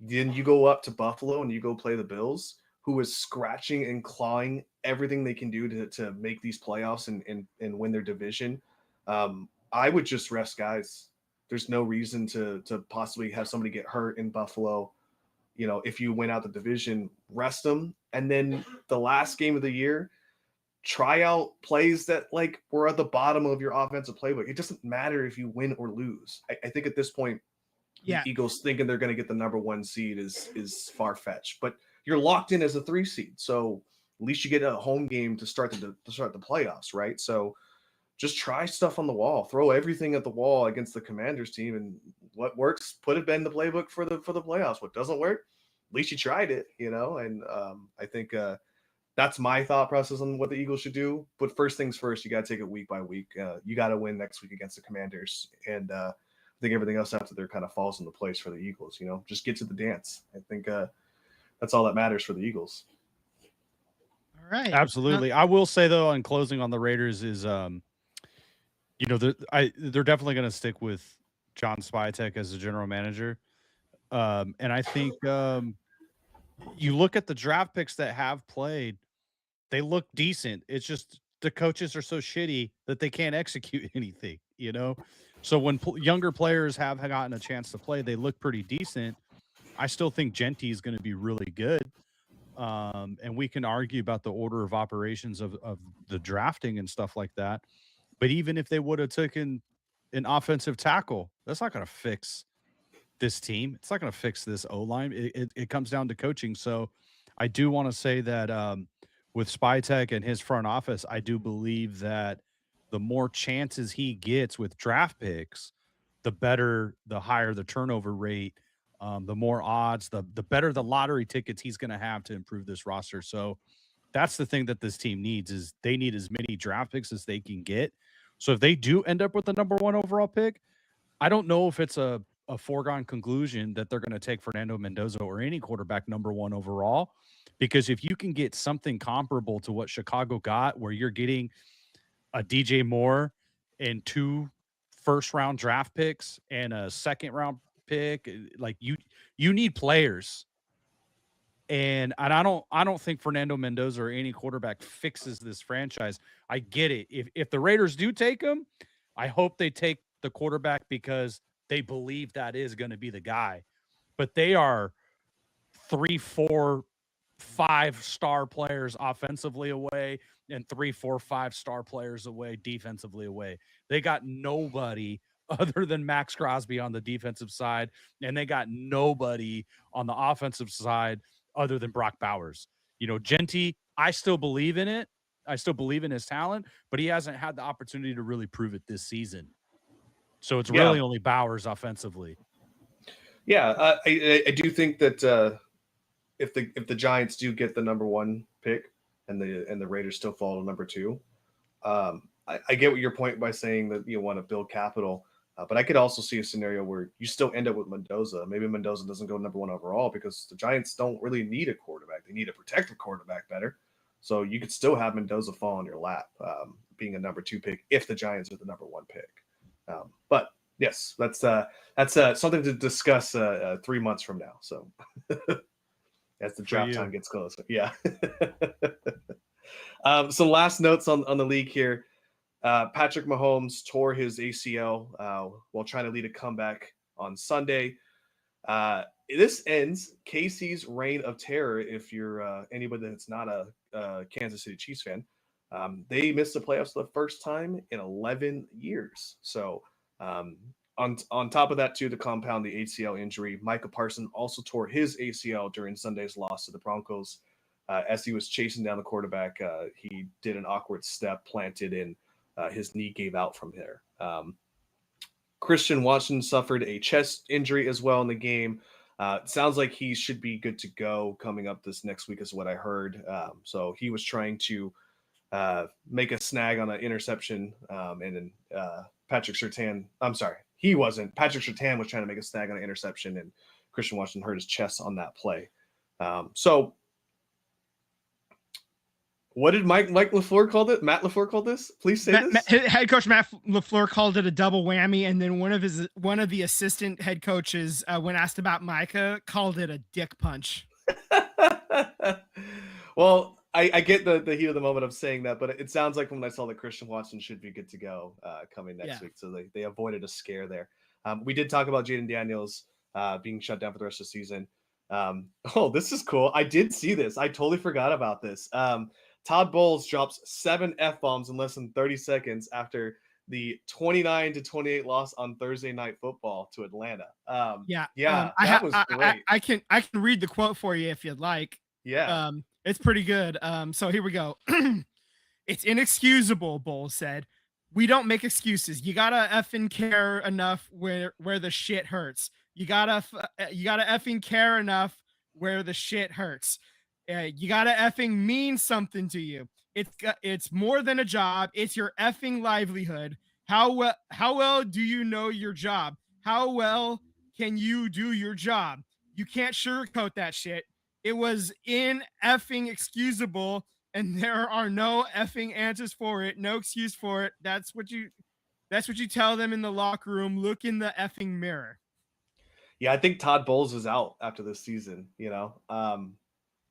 then you go up to Buffalo and you go play the Bills, who is scratching and clawing everything they can do to make these playoffs and win their division. I would just rest guys. There's no reason to possibly have somebody get hurt in Buffalo. If you win out the division, rest them, and then the last game of the year, try out plays that like were at the bottom of your offensive playbook. It doesn't matter if you win or lose. I think at this point, the Eagles thinking they're going to get the number 1 seed is far fetched. But you're locked in as a 3 seed, so at least you get a home game to start the playoffs, right? So just try stuff on the wall, throw everything at the wall against the Commanders team, and what works, put it in the playbook for the playoffs. What doesn't work, at least you tried it, And I think that's my thought process on what the Eagles should do. But first things first, you got to take it week by week. You got to win next week against the Commanders, and I think everything else after there kind of falls into place for the Eagles. Just get to the dance. I think that's all that matters for the Eagles. All right, absolutely. I will say though, in closing on the Raiders is, they're definitely going to stick with John Spytek as the general manager, and I think you look at the draft picks that have played. They look decent. It's just the coaches are so shitty that they can't execute anything, So when younger players have gotten a chance to play, they look pretty decent. I still think Genty is going to be really good. And we can argue about the order of operations of the drafting and stuff like that. But even if they would have taken an offensive tackle, that's not going to fix this team. It's not going to fix this O-line. It comes down to coaching. So I do want to say that with Spytek and his front office, I do believe that the more chances he gets with draft picks, the higher the turnover rate, the more odds, the better the lottery tickets he's going to have to improve this roster. So that's the thing that this team needs is they need as many draft picks as they can get. So if they do end up with the number 1 overall pick, I don't know if it's a foregone conclusion that they're going to take Fernando Mendoza or any quarterback number 1 overall. Because if you can get something comparable to what Chicago got, where you're getting a DJ Moore and 2 first-round draft picks and a second-round pick, like you need players. And I don't think Fernando Mendoza or any quarterback fixes this franchise. I get it. If the Raiders do take him, I hope they take the quarterback because they believe that is going to be the guy. But they are 3, 4, 5-star players offensively away and 3, 4, 5-star players away defensively away. They got nobody other than Max Crosby on the defensive side, and they got nobody on the offensive side other than Brock Bowers. Genty, I still believe in it. I still believe in his talent, but he hasn't had the opportunity to really prove it this season. So it's really only Bowers offensively. Yeah, I do think that if the Giants do get the number 1 pick and the Raiders still fall to number 2, I get what your point by saying that you want to build capital, but I could also see a scenario where you still end up with Mendoza. Maybe Mendoza doesn't go number 1 overall because the Giants don't really need a quarterback. They need a protective quarterback better. So you could still have Mendoza fall in your lap, being a number 2 pick if the Giants are the number 1 pick. But yes, that's something to discuss 3 months from now. So as the draft time gets closer, yeah. Some last notes on the league here. Patrick Mahomes tore his ACL while trying to lead a comeback on Sunday. This ends Casey's reign of terror. If you're anybody that's not a Kansas City Chiefs fan, they missed the playoffs for the first time in 11 years. So on top of that, too, to compound the ACL injury, Micah Parsons also tore his ACL during Sunday's loss to the Broncos. As he was chasing down the quarterback, he did an awkward step, planted, and his knee gave out from there. Christian Watson suffered a chest injury as well in the game. It sounds like he should be good to go coming up this next week is what I heard. So he was trying to make a snag on an interception. And then Patrick Surtain, I'm sorry, he wasn't. Patrick Surtain was trying to make a snag on an interception, and Christian Watson hurt his chest on that play. So what did Mike LaFleur called it? Matt LaFleur called this? Please say this. Head coach Matt LaFleur called it a double whammy, and then one of the assistant head coaches, when asked about Micah, called it a dick punch. Well, I get the heat of the moment of saying that, but it sounds like when I saw that Christian Watson should be good to go coming next week, so they avoided a scare there. We did talk about Jaden Daniels being shut down for the rest of the season. This is cool. I did see this. I totally forgot about this. Todd Bowles drops 7 F-bombs in less than 30 seconds after the 29-28 loss on Thursday Night Football to Atlanta. That was great. I can read the quote for you if you'd like. Yeah. It's pretty good. So here we go. It's inexcusable, Bowles said. We don't make excuses. You gotta effing care enough where the shit hurts. You gotta effing care enough where the shit hurts. You gotta effing mean something to you. It's more than a job. It's your effing livelihood. How well do you know your job? How well can you do your job? You can't sugarcoat that shit. It was effing excusable, and there are no effing answers for it. No excuse for it. That's what you tell them in the locker room. Look in the effing mirror. Yeah, I think Todd Bowles is out after this season.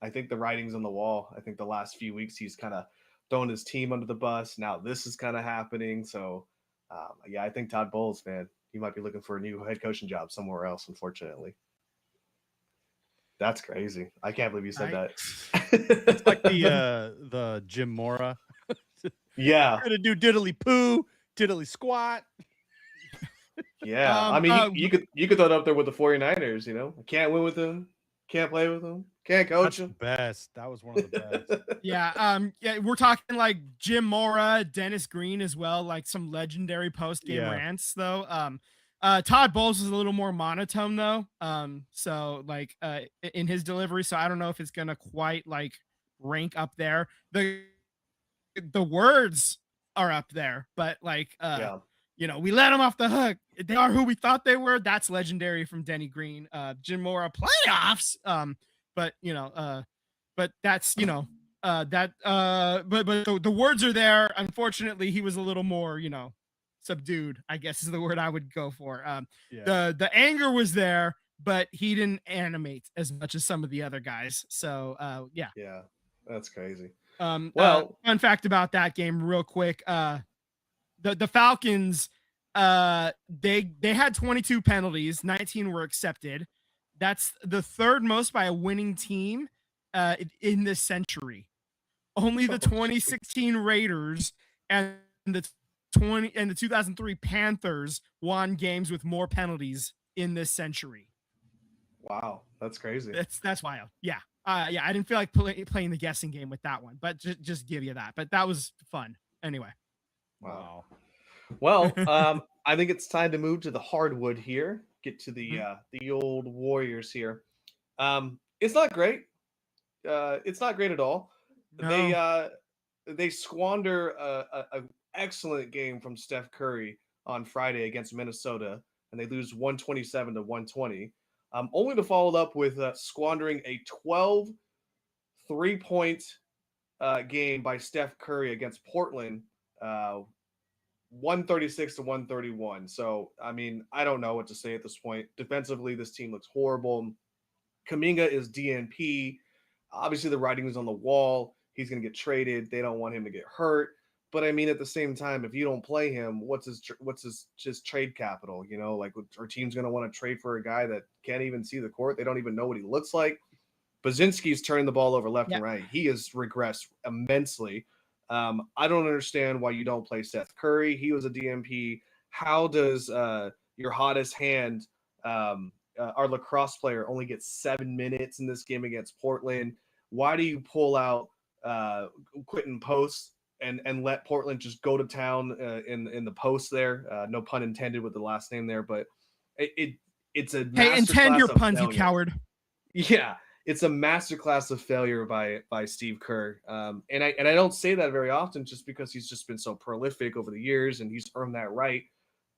I think the writing's on the wall. I think the last few weeks he's kind of throwing his team under the bus. Now this is kind of happening. So, I think Todd Bowles, man, he might be looking for a new head coaching job somewhere else, unfortunately. That's crazy. I can't believe you said that. It's like the Jim Mora. Yeah. Gonna do diddly poo, diddly squat. Yeah. You could throw it up there with the 49ers, I can't win with them, can't play with them, can't coach them. Best. That was one of the best. Yeah. We're talking like Jim Mora, Dennis Green as well, like some legendary post-game rants though. Todd Bowles is a little more monotone though. So like in his delivery. So I don't know if it's gonna quite like rank up there. The words are up there, but like we let them off the hook. They are who we thought they were. That's legendary from Denny Green. Jim Mora playoffs. But that's but the words are there. Unfortunately, he was a little more, subdued, I guess is the word I would go for. The anger was there, but he didn't animate as much as some of the other guys. So yeah, that's crazy. Fun fact about that game real quick. The Falcons, they had 22 penalties, 19 were accepted. That's the third most by a winning team in this century. Only the 2016 Raiders and the 2003 Panthers won games with more penalties in this century. Wow, that's crazy. That's wild. Yeah. I didn't feel like playing the guessing game with that one, but just give you that. But that was fun. Anyway. Wow. Well, I think it's time to move to the hardwood here. Get to the old Warriors here. It's not great. It's not great at all. No. they squander a excellent game from Steph Curry on Friday against Minnesota, and they lose 127 to 120, only to follow it up with squandering a 12 3-point game by Steph Curry against Portland, 136 to 131. So, I mean, I don't know what to say at this point. Defensively, this team looks horrible. Kuminga is DNP. Obviously, the writing is on the wall. He's going to get traded. They don't want him to get hurt. But I mean, at the same time, if you don't play him, what's his just trade capital? You know, like our team's going to want to trade for a guy that can't even see the court. They don't even know what he looks like. Baczynski's turning the ball over left and right. He has regressed immensely. I don't understand why you don't play Seth Curry. He was a DMP. How does your hottest hand, our lacrosse player, only get 7 minutes in this game against Portland? Why do you pull out Quentin Post and let Portland just go to town in the post there? No pun intended with the last name there, but it's a hey, intend your puns, failure. You coward. Yeah. It's a masterclass of failure by Steve Kerr, and I don't say that very often, just because he's just been so prolific over the years, and he's earned that right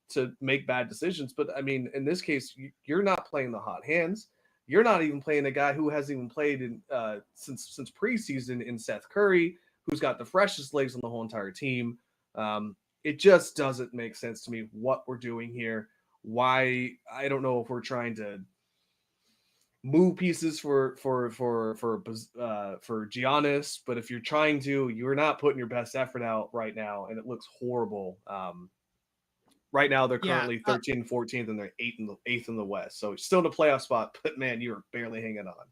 to make bad decisions. But I mean, in this case, you're not playing the hot hands. You're not even playing a guy who hasn't even played in since preseason in Seth Curry, who's got the freshest legs on the whole entire team. It just doesn't make sense to me what we're doing here. Why? I don't know if we're trying to move pieces for Giannis, but if you're trying to, you're not putting your best effort out right now, and it looks horrible. Right now they're currently 13 and 14th, and they're eighth in the West, so still in a playoff spot, but man, you're barely hanging on.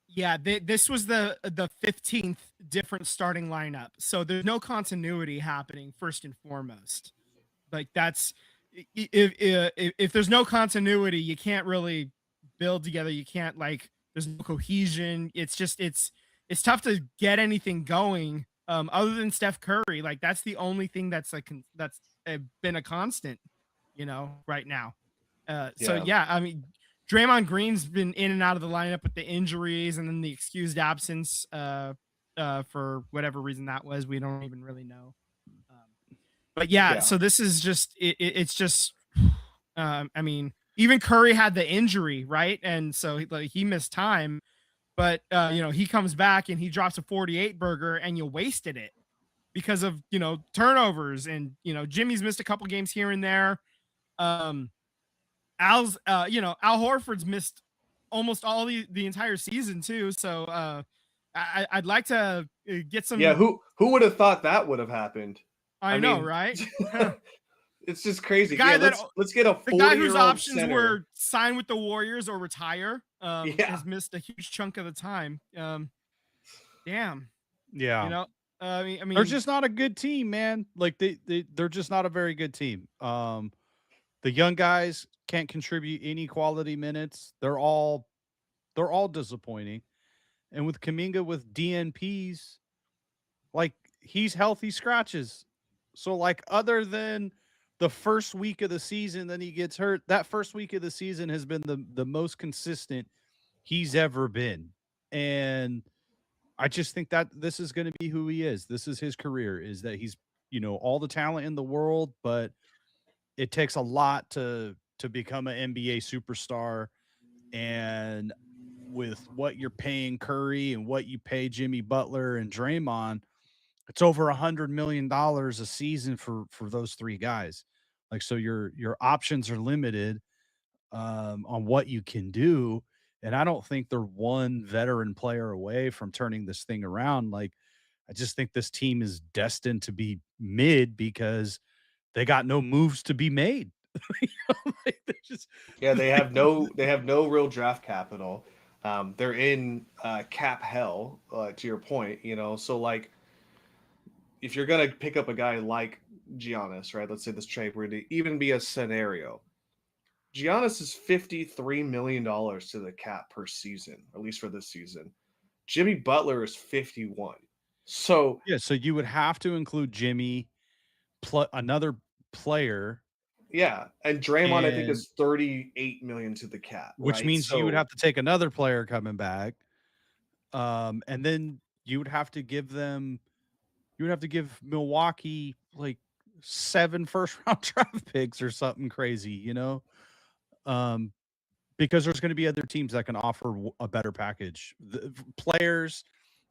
Yeah, this was the 15th different starting lineup, so there's no continuity happening. First and foremost, like that's if there's no continuity, you can't really build together. You can't, like, there's no cohesion. It's just it's tough to get anything going other than Steph Curry. Like, that's the only thing that's like that's been a constant, you know, right now. So yeah, I mean, Draymond Green's been in and out of the lineup with the injuries and then the excused absence for whatever reason that was. We don't even really know. But yeah, so this is just it's just I mean, even Curry had the injury, right? And so he missed time, but you know, he comes back and he drops a 48 burger, and you wasted it because of, you know, turnovers, and, you know, Jimmy's missed a couple games here and there. Al's you know, Al Horford's missed almost all the entire season too. So I'd like to get some. Yeah, who would have thought that would have happened? I know, right? It's just crazy. Yeah, let's get a 40-year-old guy whose options center. were sign with the Warriors or retire. Has missed a huge chunk of the time. Damn. Yeah. You know, I mean, they're just not a good team, man. Like they're just not a very good team. The young guys can't contribute any quality minutes. They're all disappointing. And with Kuminga with DNPs, like, he's healthy scratches. So, like, other than the first week of the season, then he gets hurt. That first week of the season has been the most consistent he's ever been. And I just think that this is going to be who he is. This is his career, is that he's, you know, all the talent in the world, but it takes a lot to become an NBA superstar. And with what you're paying Curry and what you pay Jimmy Butler and Draymond, it's over $100 million a season for those three guys. Like, so your options are limited on what you can do. And I don't think they're one veteran player away from turning this thing around. Like, I just think this team is destined to be mid because they got no moves to be made. Like, they have no real draft capital. They're in cap hell, to your point, you know. So, like, if you're gonna pick up a guy like Giannis, right? Let's say this trade were to even be a scenario. Giannis is $53 million to the cap per season, at least for this season. Jimmy Butler is 51. So yeah, so you would have to include Jimmy, another player. Yeah, and Draymond, I think, is 38 million to the cap, which right? means you would have to take another player coming back, and then you would have to give them you would have to give Milwaukee like 7 first-round draft picks or something crazy, Um, because there's going to be other teams that can offer a better package. Players,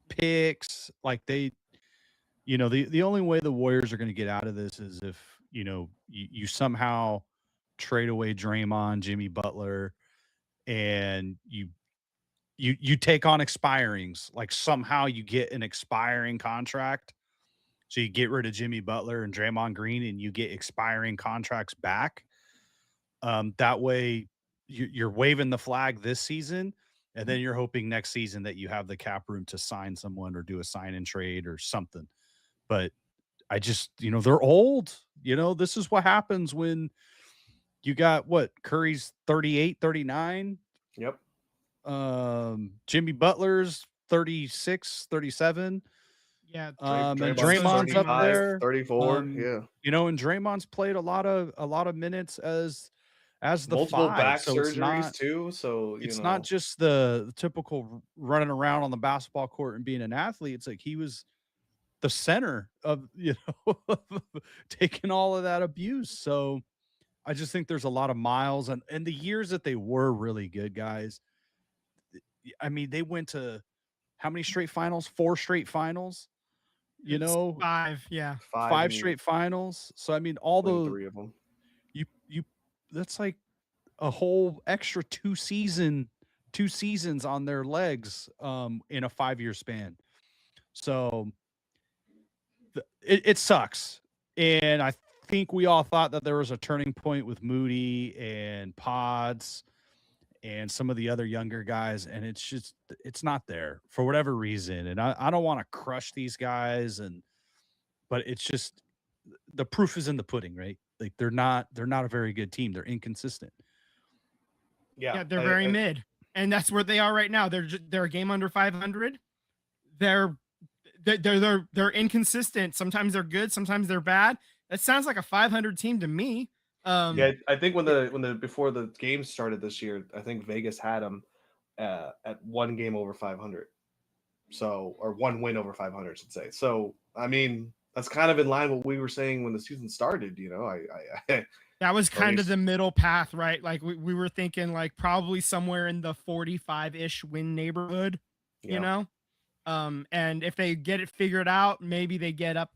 picks, like the only way the Warriors are going to get out of this is if, you somehow trade away Draymond, Jimmy Butler, and you take on expirings. Like somehow you get an expiring contract. So you get rid of Jimmy Butler and Draymond Green and you get expiring contracts back. That way you're waving the flag this season, and then you're hoping next season that you have the cap room to sign someone or do a sign and trade or something. But I just, they're old. This is what happens when you got Curry's 38, 39. Yep. Jimmy Butler's 36, 37. Yeah. And Draymond's Draymond's up there. 34. Yeah. And Draymond's played a lot of minutes as the multiple five. back So surgeries too. So it's not just the typical running around on the basketball court and being an athlete. It's like he was the center of, taking all of that abuse. So I just think there's a lot of miles, and the years that they were really good, guys. I mean, they went to how many straight finals? 4 straight finals. It's 5, yeah. 5 straight finals. So I mean, all those 3 of them. You that's like a whole extra 2 seasons on their legs in a 5-year span. So it sucks. And I think we all thought that there was a turning point with Moody and Pods and some of the other younger guys, and it's not there for whatever reason. And I don't want to crush these guys, but it's just the proof is in the pudding, right? Like they're not a very good team. They're inconsistent. Yeah, they're very mid, and that's where they are right now. They're a game under 500. They're inconsistent. Sometimes they're good, sometimes they're bad. That sounds like a 500 team to me. Yeah, I think when the before the game started this year, I think Vegas had them at 1 game over 500. So, or 1 win over 500, I should say. So, I mean, that's kind of in line with what we were saying when the season started. I that was kind of the middle path, right? Like we were thinking, like probably somewhere in the 45-ish win neighborhood. Yeah. And if they get it figured out, maybe they get up.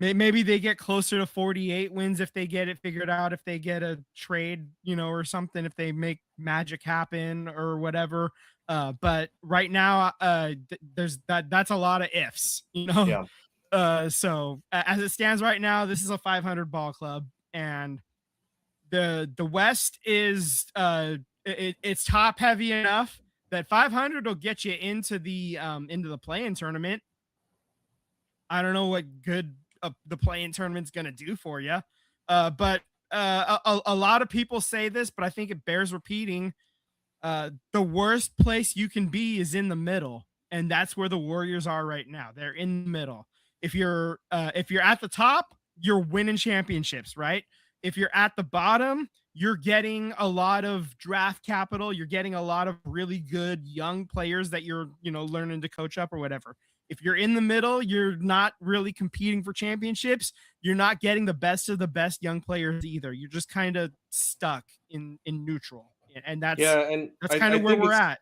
Maybe they get closer to 48 wins if they get it figured out, if they get a trade, or something, if they make magic happen or whatever. But right now, that's a lot of ifs, Yeah. So as it stands right now, this is a 500 ball club, and the West is it's top heavy enough that 500 will get you into the play-in tournament. I don't know what good the play-in tournament's going to do for you. But a lot of people say this, but I think it bears repeating. The worst place you can be is in the middle. And that's where the Warriors are right now. They're in the middle. If you're at the top, you're winning championships, right? If you're at the bottom, you're getting a lot of draft capital. You're getting a lot of really good young players that you're, learning to coach up or whatever. If you're in the middle, you're not really competing for championships. You're not getting the best of the best young players either. You're just kind of stuck in neutral. And that's kind of where we're at.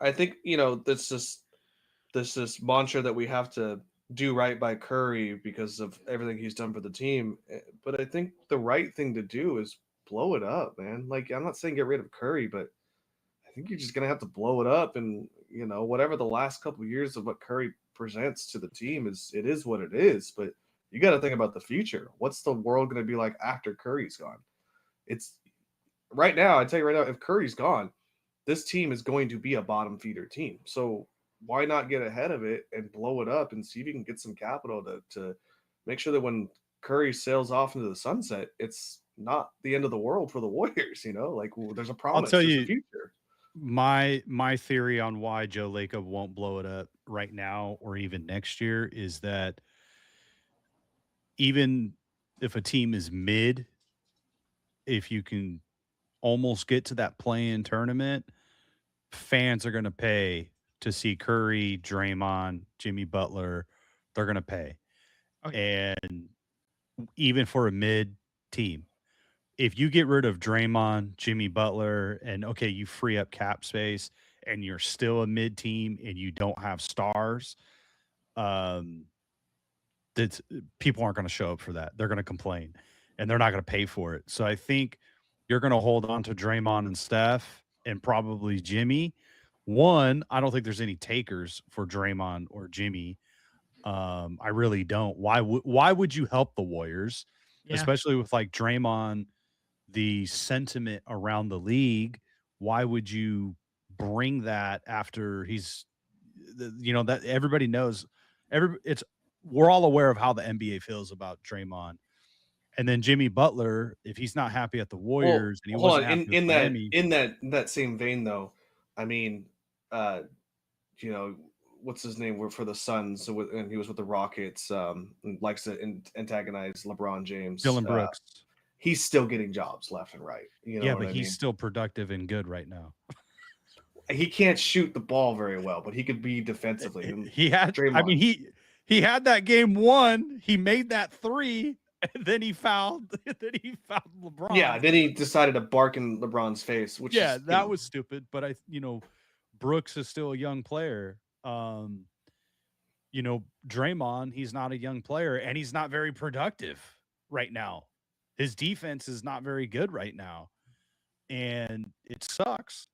I think, this mantra that we have to do right by Curry because of everything he's done for the team. But I think the right thing to do is blow it up, man. Like, I'm not saying get rid of Curry, but I think you're just going to have to blow it up. And, whatever the last couple of years of what Curry presents to the team it is what it is. But you got to think about the future. What's the world going to be like after Curry's gone? It's right now, I tell you right now, if Curry's gone, this team is going to be a bottom feeder team. So why not get ahead of it and blow it up and see if you can get some capital to make sure that when Curry sails off into the sunset, it's not the end of the world for the Warriors, like there's a promise. I'll tell you, future. My theory on why Joe Lacob won't blow it up right now or even next year is that even if a team is mid, if you can almost get to that play-in tournament, fans are going to pay to see Curry, Draymond, Jimmy Butler, they're going to pay. Okay. And even for a mid team, if you get rid of Draymond, Jimmy Butler, and okay, you free up cap space and you're still a mid team and you don't have stars, that's people aren't going to show up for that. They're going to complain and they're not going to pay for it. So I think you're going to hold on to Draymond and Steph and probably Jimmy. One, I don't think there's any takers for Draymond or Jimmy. I really don't. Why would you help the Warriors, Yeah. especially with like Draymond, the sentiment around the league? Why would you bring that after he's, that everybody knows, we're all aware of how the NBA feels about Draymond. And then Jimmy Butler, if he's not happy at the Warriors and he hold wasn't on. happy with Miami, In that same vein, though, I mean, what's his name? For the Suns, and he was with the Rockets. Likes to antagonize LeBron James. Dylan Brooks. He's still getting jobs left and right. But he's still productive and good right now. He can't shoot the ball very well, but he could be defensively. He had that game 1. He made that 3, and then he fouled. LeBron. Yeah, then he decided to bark in LeBron's face, which that was stupid. But Brooks is still a young player. Draymond, he's not a young player, and he's not very productive right now. His defense is not very good right now, and it sucks.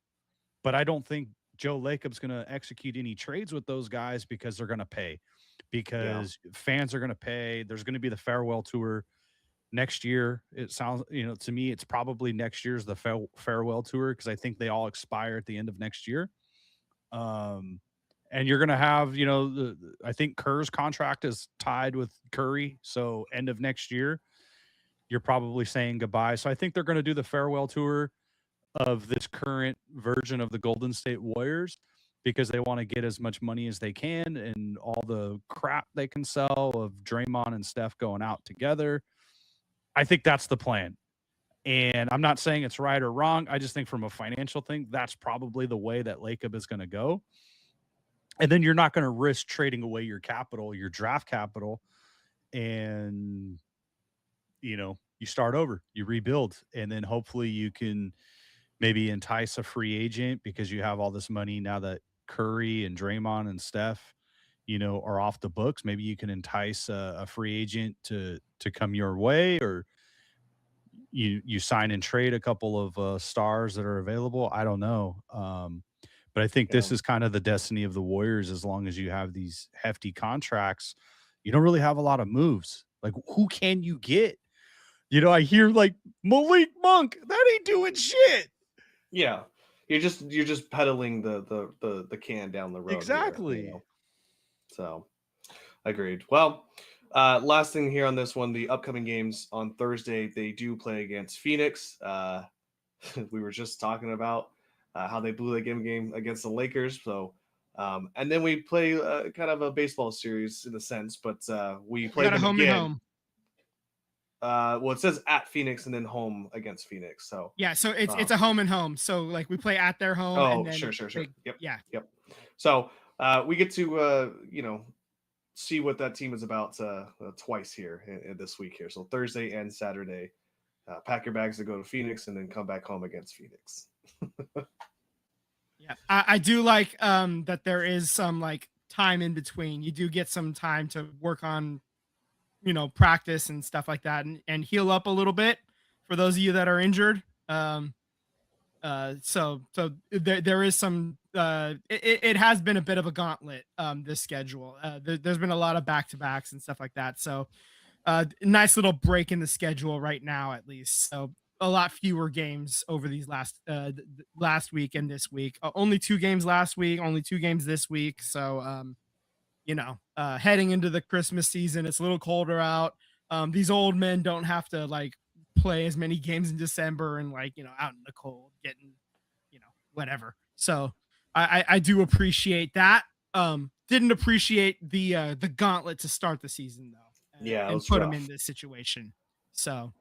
But I don't think Joe Lacob's going to execute any trades with those guys because they're going to pay, because fans are going to pay. There's going to be the farewell tour next year. It sounds, to me, it's probably next year's the farewell tour, because I think they all expire at the end of next year. And you're going to have, I think Kerr's contract is tied with Curry. So end of next year, you're probably saying goodbye. So I think they're going to do the farewell tour of this current version of the Golden State Warriors, because they want to get as much money as they can and all the crap they can sell of Draymond and Steph going out together. I think that's the plan. And I'm not saying it's right or wrong. I just think from a financial thing, that's probably the way that Lacob is going to go. And then you're not going to risk trading away your capital, your draft capital, and, you start over, you rebuild, and then hopefully you can maybe entice a free agent, because you have all this money now that Curry and Draymond and Steph, are off the books. Maybe you can entice a free agent to come your way, or you sign and trade a couple of stars that are available. I don't know. But I think this is kind of the destiny of the Warriors. As long as you have these hefty contracts, you don't really have a lot of moves. Like, who can you get? I hear like Malik Monk. That ain't doing shit. Yeah, you're just peddling the can down the road. Exactly. Here, So, agreed. Well, last thing here on this one, the upcoming games on Thursday, they do play against Phoenix. We were just talking about how they blew that game against the Lakers. So, and then we play kind of a baseball series in a sense, but we play them home again. and home. Well, it says at Phoenix and then home against Phoenix. So so it's a home and home. So like we play at their home. Oh, and then sure. Yep. So we get to see what that team is about twice here in this week here. So Thursday and Saturday, pack your bags to go to Phoenix and then come back home against Phoenix. Yeah, I do like that there is some like time in between. You do get some time to work on, practice and stuff like that, and heal up a little bit for those of you that are injured. So there is some. It has been a bit of a gauntlet. This schedule. There's been a lot of back-to-backs and stuff like that. So, nice little break in the schedule right now, at least. So a lot fewer games over these last week and this week. Only 2 games last week. Only 2 games this week. So, heading into the Christmas season, it's a little colder out. These old men don't have to like play as many games in December and like, out in the cold getting, whatever. So I do appreciate that. Didn't appreciate the gauntlet to start the season though. And put them in this situation. So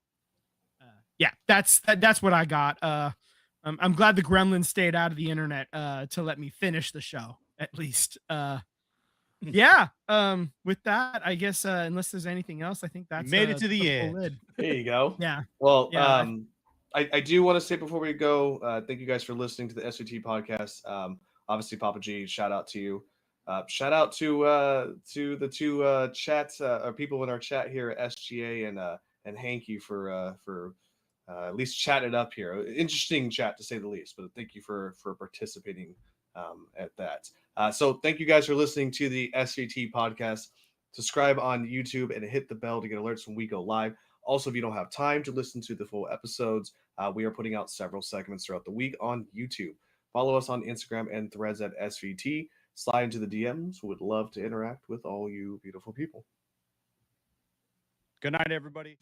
that's what I got. I'm glad the Gremlins stayed out of the internet to let me finish the show at least. Yeah. With that, I guess unless there's anything else, I think that's made it to the full end. lid. There you go. Yeah. Well, Yeah, I do want to say before we go, thank you guys for listening to the SVT podcast. Obviously, Papa G, shout out to you. Shout out to the two chats or people in our chat here at SGA and Hanky for at least chatting it up here. Interesting chat to say the least, but thank you for participating at that. So thank you guys for listening to the SVT podcast. Subscribe on YouTube and hit the bell to get alerts when we go live. Also, if you don't have time to listen to the full episodes, we are putting out several segments throughout the week on YouTube. Follow us on Instagram and Threads at SVT. Slide into the DMs. Would love to interact with all you beautiful people. Good night, everybody.